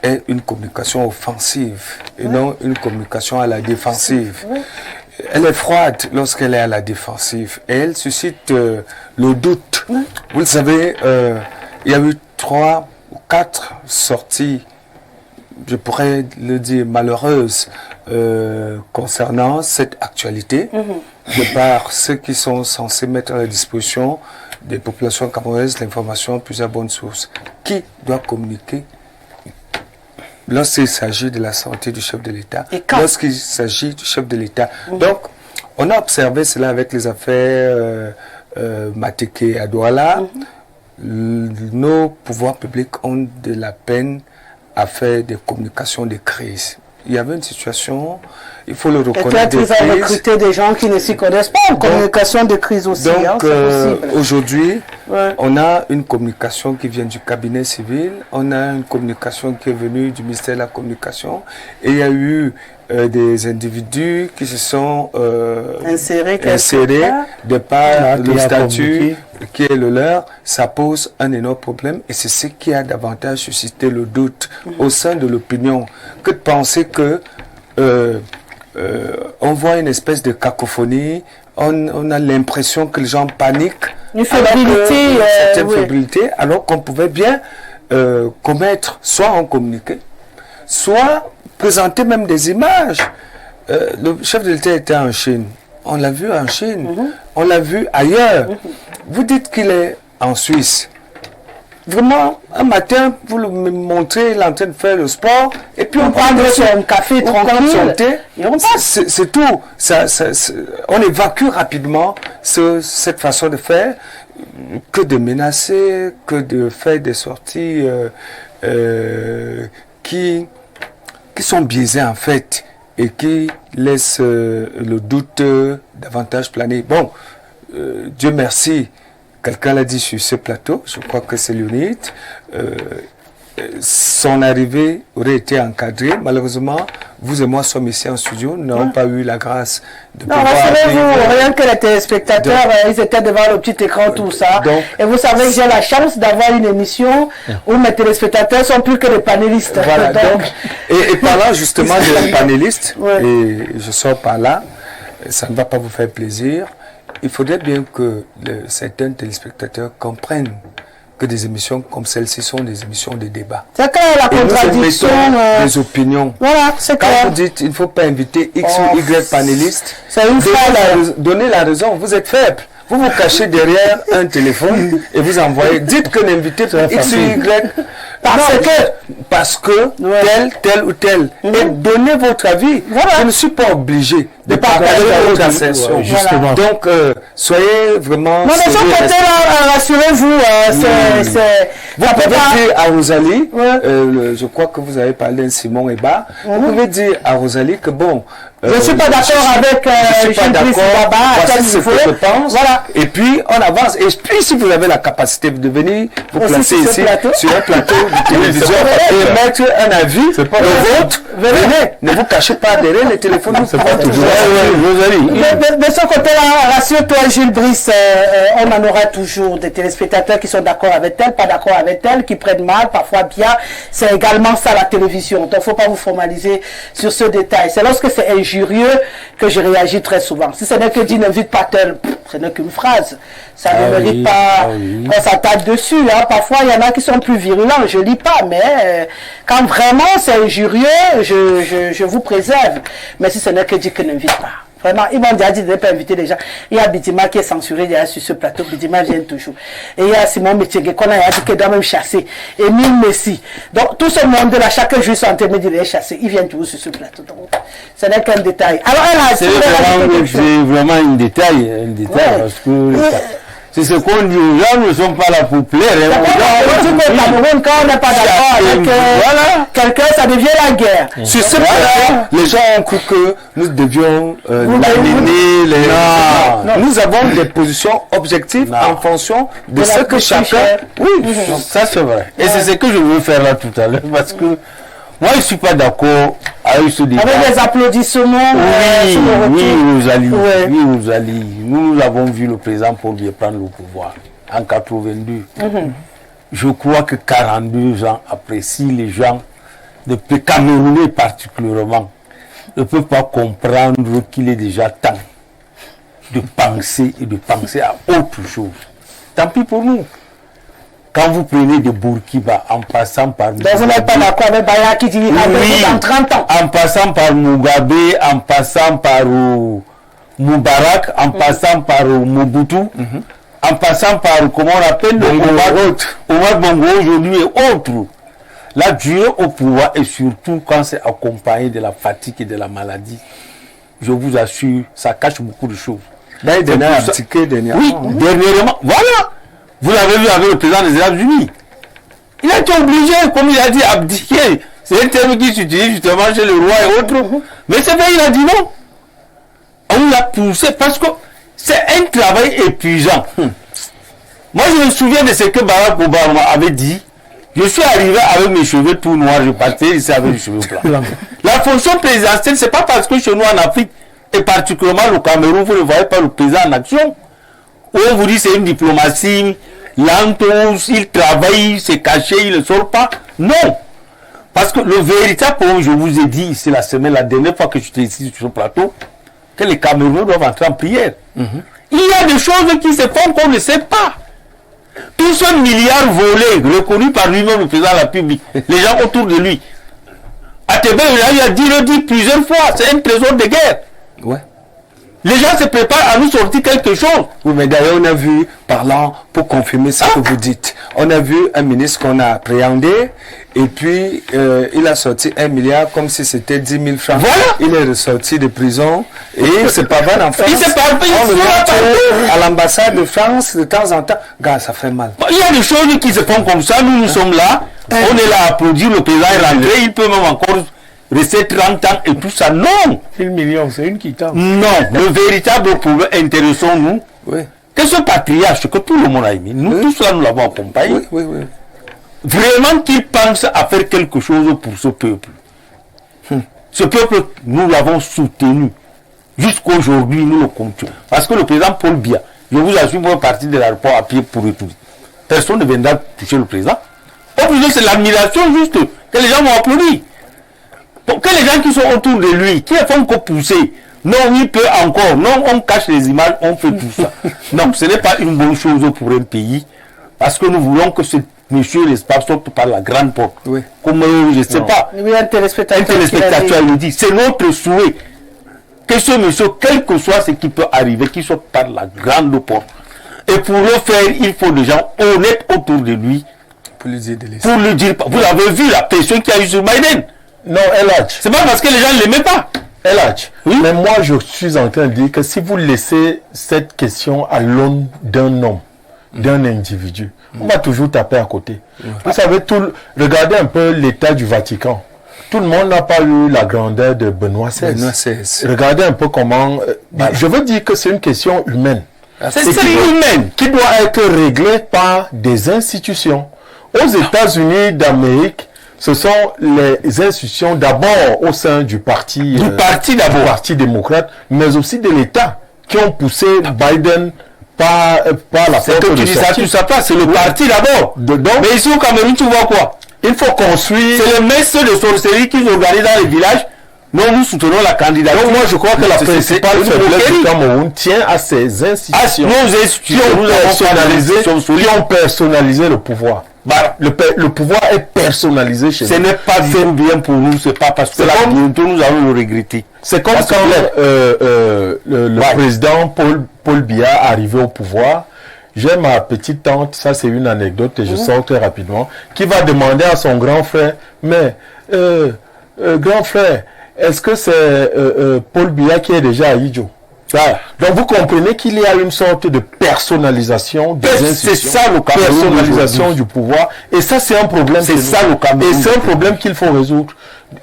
est une communication offensive et non une communication à la défensive. Elle est froide lorsqu'elle est à la défensive et elle suscite le doute. Vous le savez, il y a eu 3 ou 4 sorties, je pourrais le dire, malheureuses concernant cette actualité, de par ceux qui sont censés mettre à la disposition des populations camerounaises l'information à plusieurs bonnes sources. Qui doit communiquer lorsqu'il s'agit de la santé du chef de l'État, lorsqu'il s'agit du chef de l'État? Donc, on a observé cela avec les affaires Mateke et Douala. Nos pouvoirs publics ont de la peine à faire des communications de crise. Il y avait une situation, il faut le reconnaître. Et peut-être qu'ils ont recruté des gens qui ne s'y connaissent pas en communication de crise aussi. Donc, aujourd'hui, on a une communication qui vient du cabinet civil, on a une communication qui est venue du ministère de la Communication, et il y a eu des individus qui se sont insérés de par le statut qui est le leur. Ça pose un énorme problème et c'est ce qui a davantage suscité le doute au sein de l'opinion que de penser que on voit une espèce de cacophonie, on a l'impression que les gens paniquent, une fébrilité, certaine fébrilité, alors qu'on pouvait bien commettre, soit en communiquer, soit présenter même des images le chef de l'État était en Chine. On l'a vu en Chine. On l'a vu ailleurs. Vous dites qu'il est en Suisse. Vraiment, un matin, vous le montrez, il est en train de faire le sport, et puis on prend son café tranquille, son thé, et on passe. C'est tout. On évacue rapidement cette façon de faire, que de menacer, que de faire des sorties qui sont biaisées en fait, et qui laissent le doute davantage planer. Bon, Dieu merci. Quelqu'un l'a dit sur ce plateau, je crois que c'est Léonide, son arrivée aurait été encadrée. Malheureusement, vous et moi sommes ici en studio, nous n'avons pas eu la grâce de pouvoir... Non, rassurez-vous, rien que les téléspectateurs, ils étaient devant le petit écran, tout ça. Et vous savez que j'ai la chance d'avoir une émission où mes téléspectateurs sont plus que des panélistes. Voilà, et parlant justement des panélistes, et je sors par là, ça ne va pas vous faire plaisir. Il faudrait bien que certains téléspectateurs comprennent que des émissions comme celle-ci sont des émissions de débat. C'est clair, la contradiction. Des opinions. Voilà, c'est clair. Quand vous dites il ne faut pas inviter X ou Y panélistes, donnez la raison, vous êtes faible. Vous vous cachez derrière un téléphone et vous envoyez. Dites que l'invité X ou Y. Parce que tel ou tel. Et donnez votre avis. Voilà. Je ne suis pas obligé de partager votre assertion. Justement. Donc, soyez vraiment... Non, mais son côté là, rassurez-vous, Vous pouvez dire à Rosalie, je crois que vous avez parlé de Simon Eba, vous pouvez dire à Rosalie que bon... je ne suis pas d'accord avec Jean-Brice Baba, voici ce que je pense. Voilà. Et puis, on avance. Et puis, si vous avez la capacité de venir vous placer ici, sur un plateau de télévision, et mettre un avis, le vôtre, venez. Ne vous cachez pas derrière les téléphones. C'est pas toujours... De ce côté-là, rassure-toi, Gilles Brice, on en aura toujours des téléspectateurs qui sont d'accord avec tel, pas d'accord avec tel, qui prennent mal, parfois bien. C'est également ça la télévision. Donc, il ne faut pas vous formaliser sur ce détail. C'est lorsque c'est injurieux que je réagis très souvent. Si ce n'est que dit n'invite pas tel, ce n'est qu'une phrase. Ça ne mérite pas qu'on s'attaque dessus. Hein. Parfois, il y en a qui sont plus virulents. Je ne lis pas, mais quand vraiment c'est injurieux, je vous préserve. Mais si ce n'est que dit que n'invite pas. Vraiment, ils m'ont déjà dit de ne pas inviter les gens. Il y a Bidima qui est censuré déjà sur ce plateau. Bidima vient toujours. Et il y a Simon Métier qu'on a dit qu'il doit même chasser. Émile Messi. Donc, tout ce monde-là, chaque jour, ils sont en train de dire les chasser. Ils viennent toujours sur ce plateau. Donc, ce n'est qu'un détail. Alors, elle a c'est vraiment un détail. Parce que... C'est ce qu'on dit aux gens, nous ne sommes pas là pour plaire. Quand on n'est pas d'accord avec quelqu'un, ça devient la guerre. Sur ce plan, les gens ont cru que nous devions l'amener. Nous avons des positions objectives en fonction de ce que chacun... Oui, ça c'est vrai. Et c'est ce que je veux faire là tout à l'heure, parce que moi je ne suis pas d'accord avec ce débat. Avec les applaudissements. Oui, Rosalie. Nous avons vu le président Paul Biya prendre le pouvoir en 82. Je crois que 42 ans après, si les gens, de Camerounais particulièrement, ne peuvent pas comprendre qu'il est déjà temps de penser à autre chose. Tant pis pour nous. Quand vous prenez de Bourguiba en passant par... Donc vous n'êtes pas d'accord avec Baya qui dit dans 30 ans. En passant par Mugabe, en passant par Moubarak, en passant par Mobutu, en passant par, comment on appelle, Omar Bongo aujourd'hui et autres. La durée au pouvoir, et surtout quand c'est accompagné de la fatigue et de la maladie, je vous assure, ça cache beaucoup de choses. Oui, dernièrement, voilà. Vous l'avez vu avec le président des États-Unis. Il a été obligé, comme il a dit, abdiquer. C'est un terme qui s'utilise justement chez le roi et autres. Mais c'est vrai, il a dit non. On l'a poussé parce que c'est un travail épuisant. Moi, je me souviens de ce que Barack Obama avait dit. Je suis arrivé avec mes cheveux tout noirs, je partais ici avec les cheveux blancs. La fonction présidentielle, c'est pas parce que chez nous en Afrique, et particulièrement au Cameroun, vous ne voyez pas le président en action. Où on vous dit c'est une diplomatie lente, il travaille, c'est caché, il ne sort pas. Non. Parce que le véritable problème, je vous ai dit, c'est la dernière fois que j'étais ici sur ce plateau, que les Camerounais doivent entrer en prière. Il y a des choses qui se font qu'on ne sait pas. Tout ce milliard volé, reconnu par lui-même le président de la République, les gens autour de lui, ATB, il a dit plusieurs fois, c'est un trésor de guerre. Ouais. Les gens se préparent à nous sortir quelque chose. Oui, mais d'ailleurs, on a vu, parlant, pour confirmer ce que vous dites, on a vu un ministre qu'on a appréhendé, et puis il a sorti 1 milliard comme si c'était 10 000 francs. Voilà. Il est ressorti de prison, et il se pavane en France. Il se pavane, on le montre à l'ambassade de France de temps en temps. Gars, ça fait mal. Il y a des choses qui se font comme ça, nous sommes là, on est là à applaudir, le président est rentré, il peut même encore rester 30 ans et tout ça. Non! 1 million, c'est une quittance. Non, le véritable problème, intéressons-nous, Oui. que ce patriarche que tout le monde a aimé, nous tous là nous l'avons accompagné, Oui, oui, oui. vraiment qu'il pense à faire quelque chose pour ce peuple. Ce peuple, nous l'avons soutenu. Jusqu'aujourd'hui, nous le continuons. Parce que le président Paul Biya, je vous assure, vous parti de l'aéroport à pied pour retourner. Personne ne viendra toucher le président. Au plus, c'est l'admiration juste que les gens vont applaudir. Donc, que les gens qui sont autour de lui, qui ne font que pousser, non, il peut encore, non, on cache les images, on fait tout ça. Non, ce n'est pas une bonne chose pour un pays, parce que nous voulons que ce monsieur l'espace sorte par la grande porte. Oui. Comme, je ne sais pas, Oui, un téléspectateur. le dit. C'est notre souhait que ce monsieur, quel que soit ce qui peut arriver, qu'il sorte par la grande porte. Et pour le faire, il faut des gens honnêtes autour de lui, Pour lui dire de laisser. pour lui dire, vous avez vu la pression qu'il y a eu sur Biden. Non, Eladj. C'est pas parce que les gens ne l'aimaient pas. Eladj. Oui. Mais moi, je suis en train de dire que si vous laissez cette question à l'aune d'un homme, d'un individu, on va toujours taper à côté. Vous savez, regardez un peu l'état du Vatican. Tout le monde n'a pas eu la grandeur de Benoît XVI. Benoît XVI. Regardez un peu comment... Je veux dire que c'est une question humaine. C'est Et humaine. qui doit être réglée par des institutions. Aux États-Unis d'Amérique, ce sont les institutions d'abord au sein du parti, parti d'abord. du parti démocrate, mais aussi de l'État qui ont poussé Biden par la C'est porte que de tu dis ça, sortie. tout ça passe, c'est le parti d'abord. Donc, Mais ici au Cameroun, tu vois quoi? il faut construire... C'est les maîtres de sorcellerie qui organisent dans les villages. Non, nous soutenons la candidature. Donc moi, je crois que la principale une faiblesse du moquerie. Cameroun tient à ces institutions nos qui institutions, ont nous avons personnalisé, pas de qui ont personnalisé le pouvoir. Voilà. Le pouvoir est personnalisé chez Ce nous. n'est pas du tout bien pour nous, c'est pas parce que C'est là, comme- bientôt nous allons le regretter. C'est comme Parce que quand le Ouais. président Paul Biya arrivé au pouvoir. J'ai ma petite tante, ça c'est une anecdote et je sors très rapidement, qui va demander à son grand frère, mais grand frère, est-ce que c'est Paul Biya qui est déjà à Idjo? Voilà. Donc vous comprenez qu'il y a une sorte de personnalisation des C'est institutions, ça le Cameroun personnalisation d'aujourd'hui. du pouvoir, et ça c'est un problème. C'est chez ça nous. le Cameroun Et c'est un problème qu'il faut résoudre.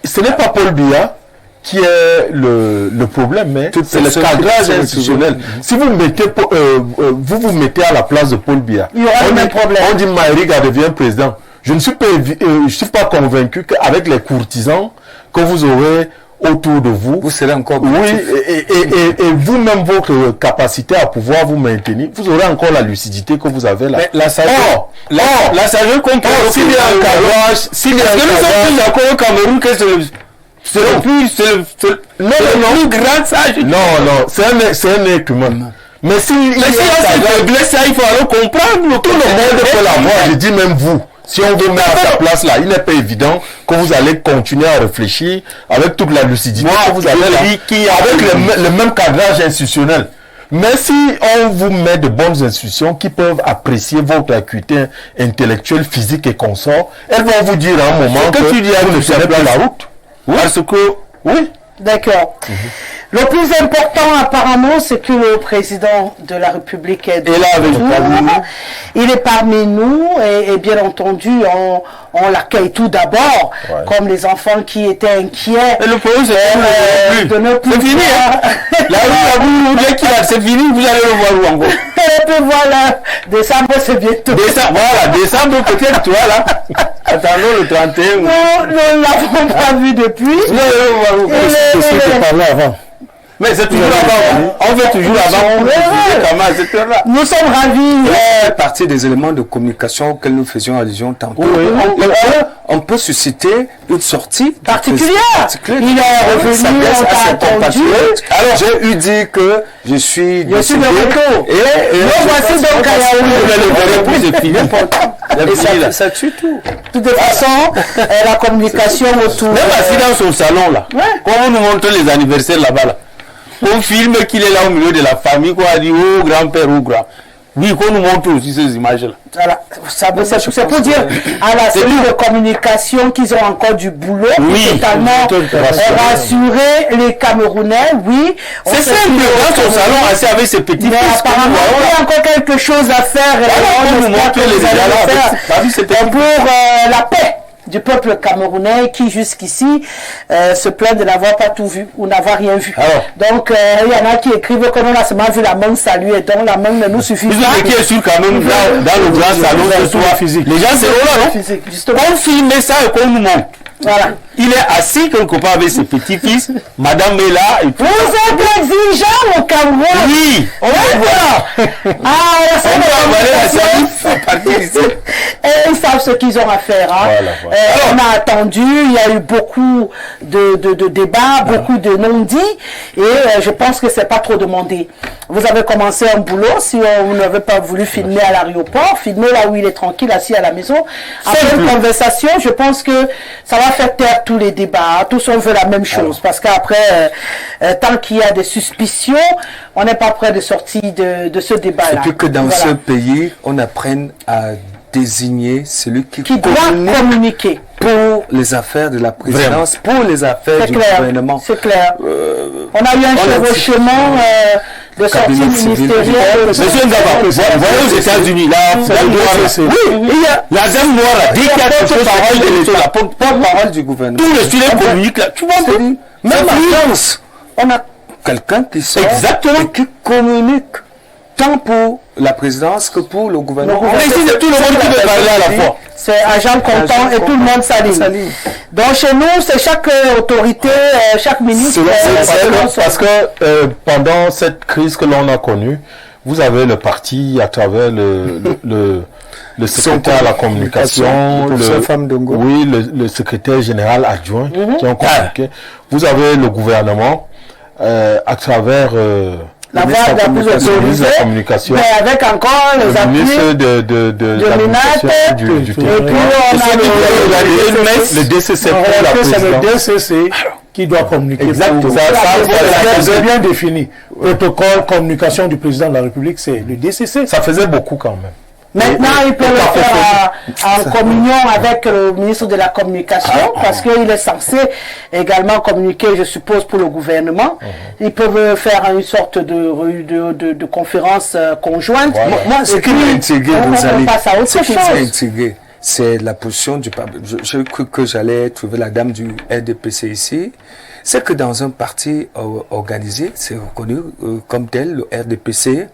Ce n'est pas Paul Biya qui est le problème, mais c'est le personne cadrage qui se institutionnel. Si vous mettez, vous mettez à la place de Paul Biya, Il y aura le même problème. on dit Maïriga devient président. Je ne suis pas, je suis pas convaincu qu'avec les courtisans que vous aurez autour de vous, Vous serez encore oui, actif. et vous-même, votre capacité à pouvoir vous maintenir, vous aurez encore la lucidité que vous avez là. Mais la sagesse, la sagesse contre s'il y a un cadrage, s'il y a Est-ce un que nous sommes cadrage, plus d'accord au Cameroun que c'est le plus grand sage? non, c'est un être humain. Mais s'il y a Mais si un on s'est cadrage, faiblesse, ça, il faut alors comprendre. tout le monde peut l'avoir, je dis même vous. Si on vous met à sa place là, il n'est pas évident que vous allez continuer à réfléchir avec toute la lucidité Moi, que vous avez je là, dis qu'il y a- avec le même cadrage institutionnel. Mais si on vous met de bonnes institutions qui peuvent apprécier votre acuité intellectuelle, physique et consort, elles vont vous dire à un moment Ce que tu dis à vous ne tout ça, serez pas place. la route. Parce que, Oui. D'accord. Le plus important, apparemment, c'est que le président de la République est là avec nous. Il est parmi nous et bien entendu, on l'accueille tout d'abord, comme les enfants qui étaient inquiets. et le problème, c'est de ne plus c'est fini, hein. La rue, dès qu'il a, c'est fini, vous allez le voir où encore? Et puis voilà, décembre, c'est bientôt. Décembre, voilà, décembre peut-être, tu vois là. Attendons le 31. Nous ne l'avons pas vu depuis. Vous allez le voir où? Avant. Mais c'est toujours avant. On fait toujours avant. On fait comment à cette heure-là. Nous sommes ravis. C'est partie des éléments de communication auxquels nous faisions allusion tantôt. on peut susciter une sortie particulière. Il est revenu, on t'a attendu. Alors, j'ai eu dit que je suis de retour. Et voici donc et ça tue tout. De toute façon, la communication autour... Même assis dans son salon, là, quand on nous montre les anniversaires là-bas, là, on filme qu'il est là au milieu de la famille, qu'on a dit, oh, grand-père ou grand. Oui, qu'on nous montre aussi ces images-là. Voilà, c'est pour dire à la cellule de communication qu'ils ont encore du boulot, totalement rassurer les Camerounais, oui. C'est simple, dans son salon, assis avec ses petits mais fils. Apparemment, il y a encore quelque chose à faire. On nous montre les pour la paix du peuple camerounais qui jusqu'ici se plaint de n'avoir pas tout vu ou n'avoir rien vu. Donc il y en a qui écrivent que nous a seulement vu la main saluer, donc la main ne nous suffit pas. Qui est sûr quand même dans le grand salon ce soir physique. Les gens c'est là, non? On filme ça et qu'on nous montre. Voilà. Il est assis quelque part avec ses petits-fils. Madame est là. Et vous êtes exigeant au Cameroun. Oui. On va voir. Et ils savent ce qu'ils ont à faire. Hein. Voilà. On a attendu. Il y a eu beaucoup de débats, beaucoup de non-dits. Et je pense que c'est pas trop demandé. Vous avez commencé un boulot. Si vous n'avez pas voulu filmer à l'aéroport, filmer là où il est tranquille, assis à la maison. Après une conversation, je pense que ça va faire taire tous les débats. Tous on veut la même chose. Parce qu'après, tant qu'il y a des suspicions, on n'est pas prêt de sortir de ce débat-là. Et puis que dans ce pays, on apprenne à désigner celui qui doit communiquer pour les affaires de la présidence, pour les affaires du gouvernement. C'est clair. On a eu un chevauchement de sortie ministérielle. Monsieur Ngaba, vous voyez aux États-Unis, la dame noire, la dame noire, dès qu'il y a la porte-parole du gouvernement, tous les students communiquent là. Tu vois, même en France, on a quelqu'un qui sort et qui communique tant pour la présidence que pour le gouvernement. Mais ici, c'est tout le monde qui veut parler à la fois. C'est agent comptant et tout le monde s'aligne. Donc chez nous, c'est chaque autorité, chaque ministre. Parce que pendant cette crise que l'on a connue, vous avez le parti à travers le secrétaire à la communication, le secrétaire général adjoint qui ont communiqué. Vous avez le gouvernement à travers la voix de la communication, mais avec encore les appuis de MINAT, et puis on a le DCC pour la présidence. C'est le DCC qui doit communiquer. Exactement. C'est bien défini. Protocole communication du président de la République, c'est le DCC. Ça faisait beaucoup quand même. Maintenant, il peut le faire en communion avec le ministre de la Communication, parce qu'il est censé également communiquer, je suppose, pour le gouvernement. Ils peuvent faire une sorte de conférence conjointe. Moi, ce qui m'a intrigué, c'est la position du parti. J'ai cru que j'allais trouver la dame du RDPC ici. C'est que dans un parti organisé, c'est reconnu comme tel, le RDPC,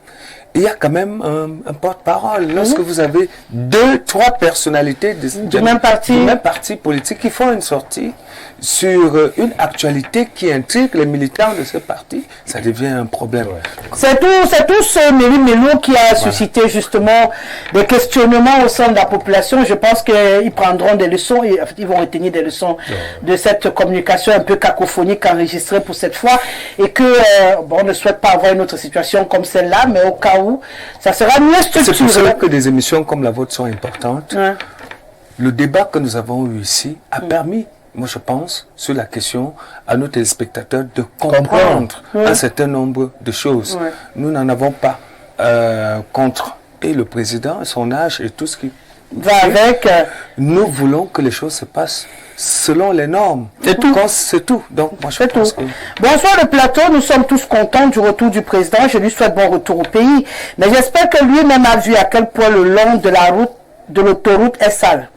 il y a quand même un porte-parole. Lorsque vous avez 2-3 personnalités du même parti politique qui font une sortie sur une actualité qui intrigue les militants de ce parti, ça devient un problème. C'est tout ce méli-mélo qui a suscité justement des questionnements au sein de la population. Je pense qu'ils prendront des leçons, et ils vont retenir des leçons de cette communication un peu cacophonique enregistrée pour cette fois, et que on ne souhaite pas avoir une autre situation comme celle-là, mais au cas où, ça sera mieux structuré. C'est pour cela que des émissions comme la vôtre sont importantes. Le débat que nous avons eu ici a permis, moi je pense, sur la question à nos téléspectateurs de comprendre un certain nombre de choses. Nous n'en avons pas contre et le président, son âge et tout ce qui va avec. Nous voulons que les choses se passent selon les normes. C'est tout. C'est tout. Donc, moi, je pense que... Bonsoir le plateau, nous sommes tous contents du retour du président. Je lui souhaite bon retour au pays. Mais j'espère que lui-même a vu à quel point le long de la route, de l'autoroute est sale.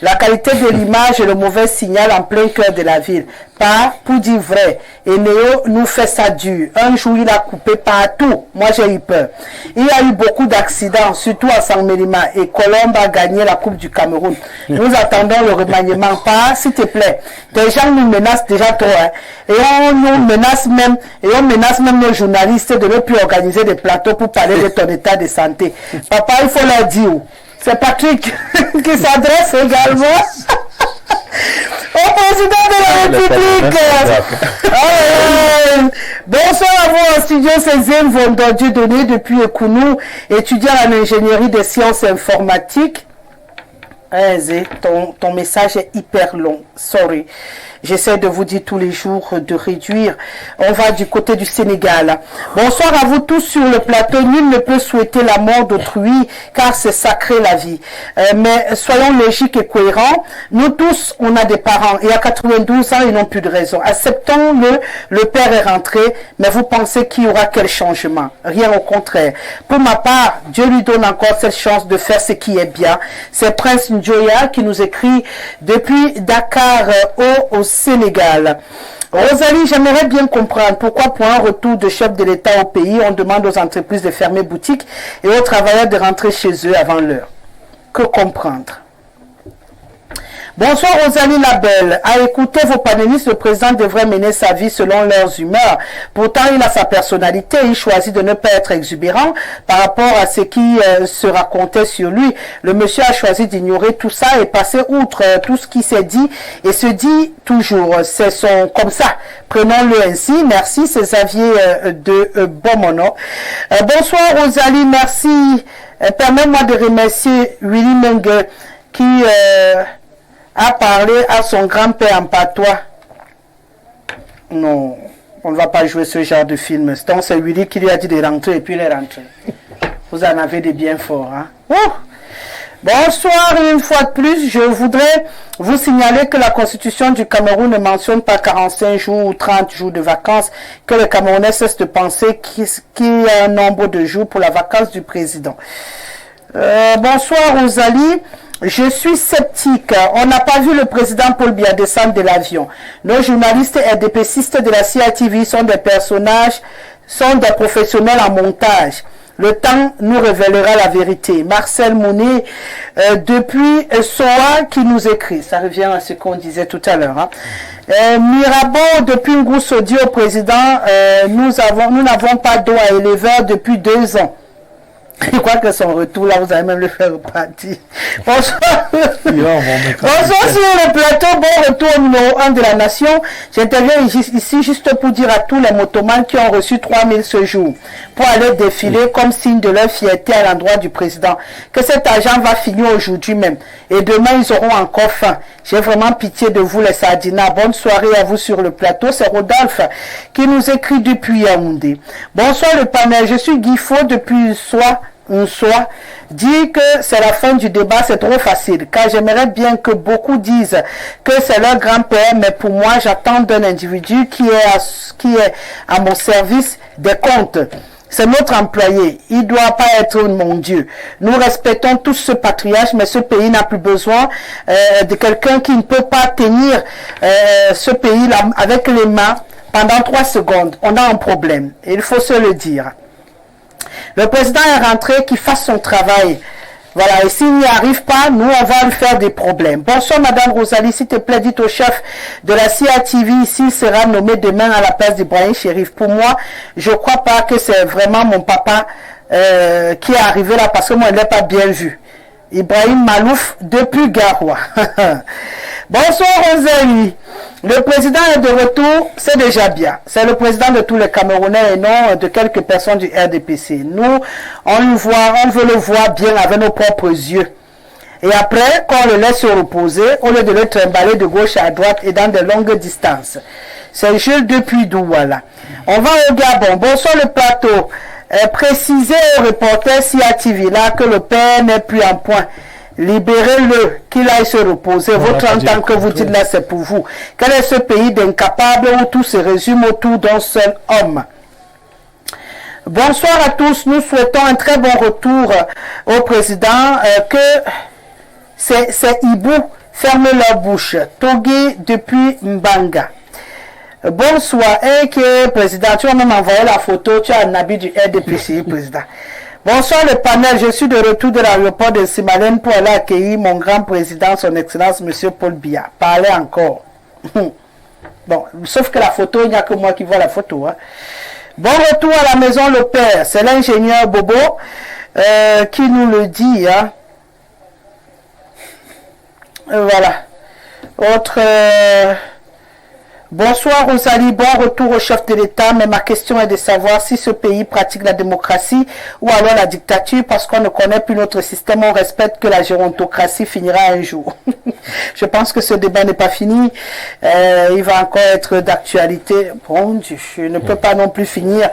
La qualité de l'image est le mauvais signal en plein cœur de la ville. Pas pour dire vrai. Et Néo nous fait ça dur. Un jour, il a coupé partout. Moi, j'ai eu peur. Il y a eu beaucoup d'accidents, surtout à San Mélima. Et Colombe a gagné la Coupe du Cameroun. Nous attendons le remaniement. Pas, s'il te plaît. Des gens nous menacent déjà trop. Hein. Et on menace même nos journalistes de ne plus organiser des plateaux pour parler de ton état de santé. Papa, il faut leur dire. C'est Patrick qui s'adresse également. Au président de la République. Bonsoir à vous en studio, c'est Vendordieu Donné depuis Ekounou, étudiant en ingénierie des sciences informatiques. Ton message est hyper long, sorry. J'essaie de vous dire tous les jours de réduire. On va du côté du Sénégal. Bonsoir à vous tous sur le plateau. Nul ne peut souhaiter la mort d'autrui car c'est sacré la vie. Mais soyons logiques et cohérents. Nous tous, on a des parents et à 92 ans, ils n'ont plus de raison. Acceptons-le, le père est rentré, mais vous pensez qu'il y aura quel changement? Rien, au contraire. Pour ma part, Dieu lui donne encore cette chance de faire ce qui est bien. C'est Prince Njoya qui nous écrit depuis Dakar au Sénégal. Rosalie, j'aimerais bien comprendre pourquoi pour un retour de chef de l'État au pays, on demande aux entreprises de fermer boutique et aux travailleurs de rentrer chez eux avant l'heure. Que comprendre? Bonsoir Rosalie Labelle. À écouter vos panélistes, le président devrait mener sa vie selon leurs humeurs. Pourtant, il a sa personnalité. Il choisit de ne pas être exubérant par rapport à ce qui se racontait sur lui. Le monsieur a choisi d'ignorer tout ça et passer outre tout ce qui s'est dit et se dit toujours. C'est son comme ça. Prenons-le ainsi. Merci, c'est Xavier de Bomono. Bonsoir Rosalie, merci. Permets-moi de remercier Willy Mengue qui a parlé à son grand-père en patois. Non, on ne va pas jouer ce genre de film. C'est Willy qui lui a dit de rentrer et puis il est rentré. Vous en avez des bien forts. Hein? Oh! Bonsoir, une fois de plus, je voudrais vous signaler que la Constitution du Cameroun ne mentionne pas 45 jours ou 30 jours de vacances, que les Camerounais cessent de penser qu'il y a un nombre de jours pour la vacance du président. Bonsoir Rosalie. Je suis sceptique. On n'a pas vu le président Paul Biya descendre de l'avion. Nos journalistes RDPcistes de la CITV sont des personnages, sont des professionnels en montage. Le temps nous révélera la vérité. Marcel Mounet, depuis Soa, qui nous écrit. Ça revient à ce qu'on disait tout à l'heure. Hein. Mirabeau, depuis Ngousso dit au président, nous n'avons pas d'eau à éleveur depuis 2 ans. Je crois que son retour, là, vous allez même le faire repartir. Bonsoir. Bonsoir sur le plateau. Bon retour au numéro 1 de la nation. J'interviens ici juste pour dire à tous les motomans qui ont reçu 3000 ce jour pour aller défiler comme signe de leur fierté à l'endroit du président que cet argent va finir aujourd'hui même. Et demain, ils auront encore faim. J'ai vraiment pitié de vous, les Sardinas. Bonne soirée à vous sur le plateau. C'est Rodolphe qui nous écrit depuis Yaoundé. Bonsoir le panel. Je suis Guy Faux depuis Soit dire que c'est la fin du débat, c'est trop facile, car j'aimerais bien que beaucoup disent que c'est leur grand-père, mais pour moi, j'attends d'un individu qui est à mon service des comptes. C'est notre employé. Il ne doit pas être mon Dieu. Nous respectons tous ce patriarche, mais ce pays n'a plus besoin de quelqu'un qui ne peut pas tenir ce pays là avec les mains pendant 3 secondes. On a un problème. Il faut se le dire. Le président est rentré, qu'il fasse son travail. Voilà, et s'il n'y arrive pas, nous, on va lui faire des problèmes. Bonsoir, Madame Rosalie, s'il te plaît, dites au chef de la CITV ici, sera nommé demain à la place d'Ibrahim Chérif. Pour moi, je ne crois pas que c'est vraiment mon papa qui est arrivé là, parce que moi, je ne l'ai pas bien vu. Ibrahim Malouf, depuis Garoua. Bonsoir, Rosalie. Le président est de retour, c'est déjà bien. C'est le président de tous les Camerounais et non de quelques personnes du RDPC. Nous, on veut le voir bien avec nos propres yeux. Et après, quand on le laisse se reposer, au lieu de le trimballer de gauche à droite et dans de longues distances. C'est Jules depuis Douala. On va au Gabon. Bonsoir le plateau. Précisez au reporter CITV là que le père n'est plus en point. Libérez-le, qu'il aille se reposer. Votre entente que vous dites là, c'est pour vous. Quel est ce pays d'incapables où tout se résume autour d'un seul homme? Bonsoir à tous. Nous souhaitons un très bon retour au président. Que c'est Ibou. Fermez leur bouche. Togé depuis Mbanga. Bonsoir. Président, tu vas même envoyer la photo. Tu as un habit du RDPC, président. Bonsoir le panel, je suis de retour de l'aéroport de Simalène pour aller accueillir mon grand président, son excellence, monsieur Paul Biya. Parlez encore. Bon, sauf que la photo, il n'y a que moi qui vois la photo. Hein. Bon retour à la maison le père, c'est l'ingénieur Bobo qui nous le dit. Hein. Voilà. Autre... Bonsoir Rosalie, bon retour au chef de l'État, mais ma question est de savoir si ce pays pratique la démocratie ou alors la dictature, parce qu'on ne connaît plus notre système, on respecte que la gérontocratie finira un jour. Je pense que ce débat n'est pas fini, il va encore être d'actualité. Bon Dieu, je ne peux pas non plus finir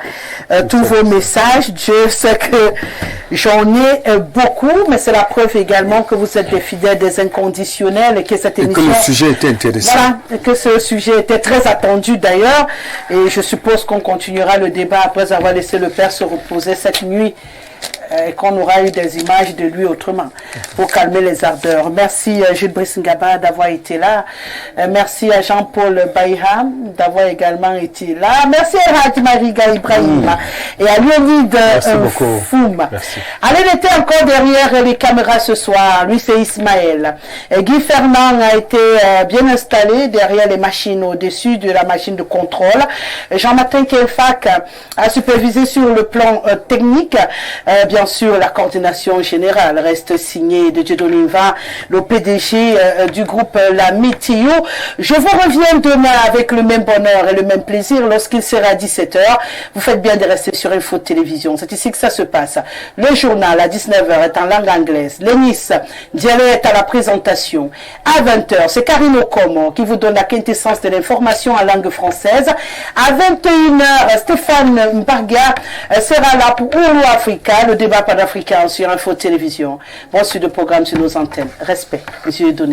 tous vos messages, Dieu sait que j'en ai beaucoup, mais c'est la preuve également que vous êtes des fidèles, des inconditionnels et que cette émission... Et que le sujet était intéressant. Voilà, et que ce sujet était très attendu d'ailleurs, et je suppose qu'on continuera le débat après avoir laissé le père se reposer cette nuit et qu'on aura eu des images de lui autrement pour calmer les ardeurs. Merci Gilles Brice-Ngaba d'avoir été là. Merci à Jean-Paul Baïham d'avoir également été là. Merci à Hadimariga Ibrahim et à Leonid Foum. Alain était encore derrière les caméras ce soir. Lui, c'est Ismaël. Et Guy Fernand a été bien installé derrière les machines au-dessus de la machine de contrôle. Jean-Martin Kelfac a supervisé sur le plan technique. Bien sûr, la coordination générale reste signée de Dieudonné Vain, le PDG du groupe La Météo. Je vous reviens demain avec le même bonheur et le même plaisir lorsqu'il sera 17h. Vous faites bien de rester sur Info Télévision. C'est ici que ça se passe. Le journal à 19h est en langue anglaise. Lénis Diallo est à la présentation. À 20h, c'est Karine Okomo qui vous donne la quintessence de l'information en langue française. À 21h, Stéphane Mbarga sera là pour Oulu Africa, le débat panafricain sur Info Télévision. Bon, sur le programme sur nos antennes. Respect, monsieur Dieudonné.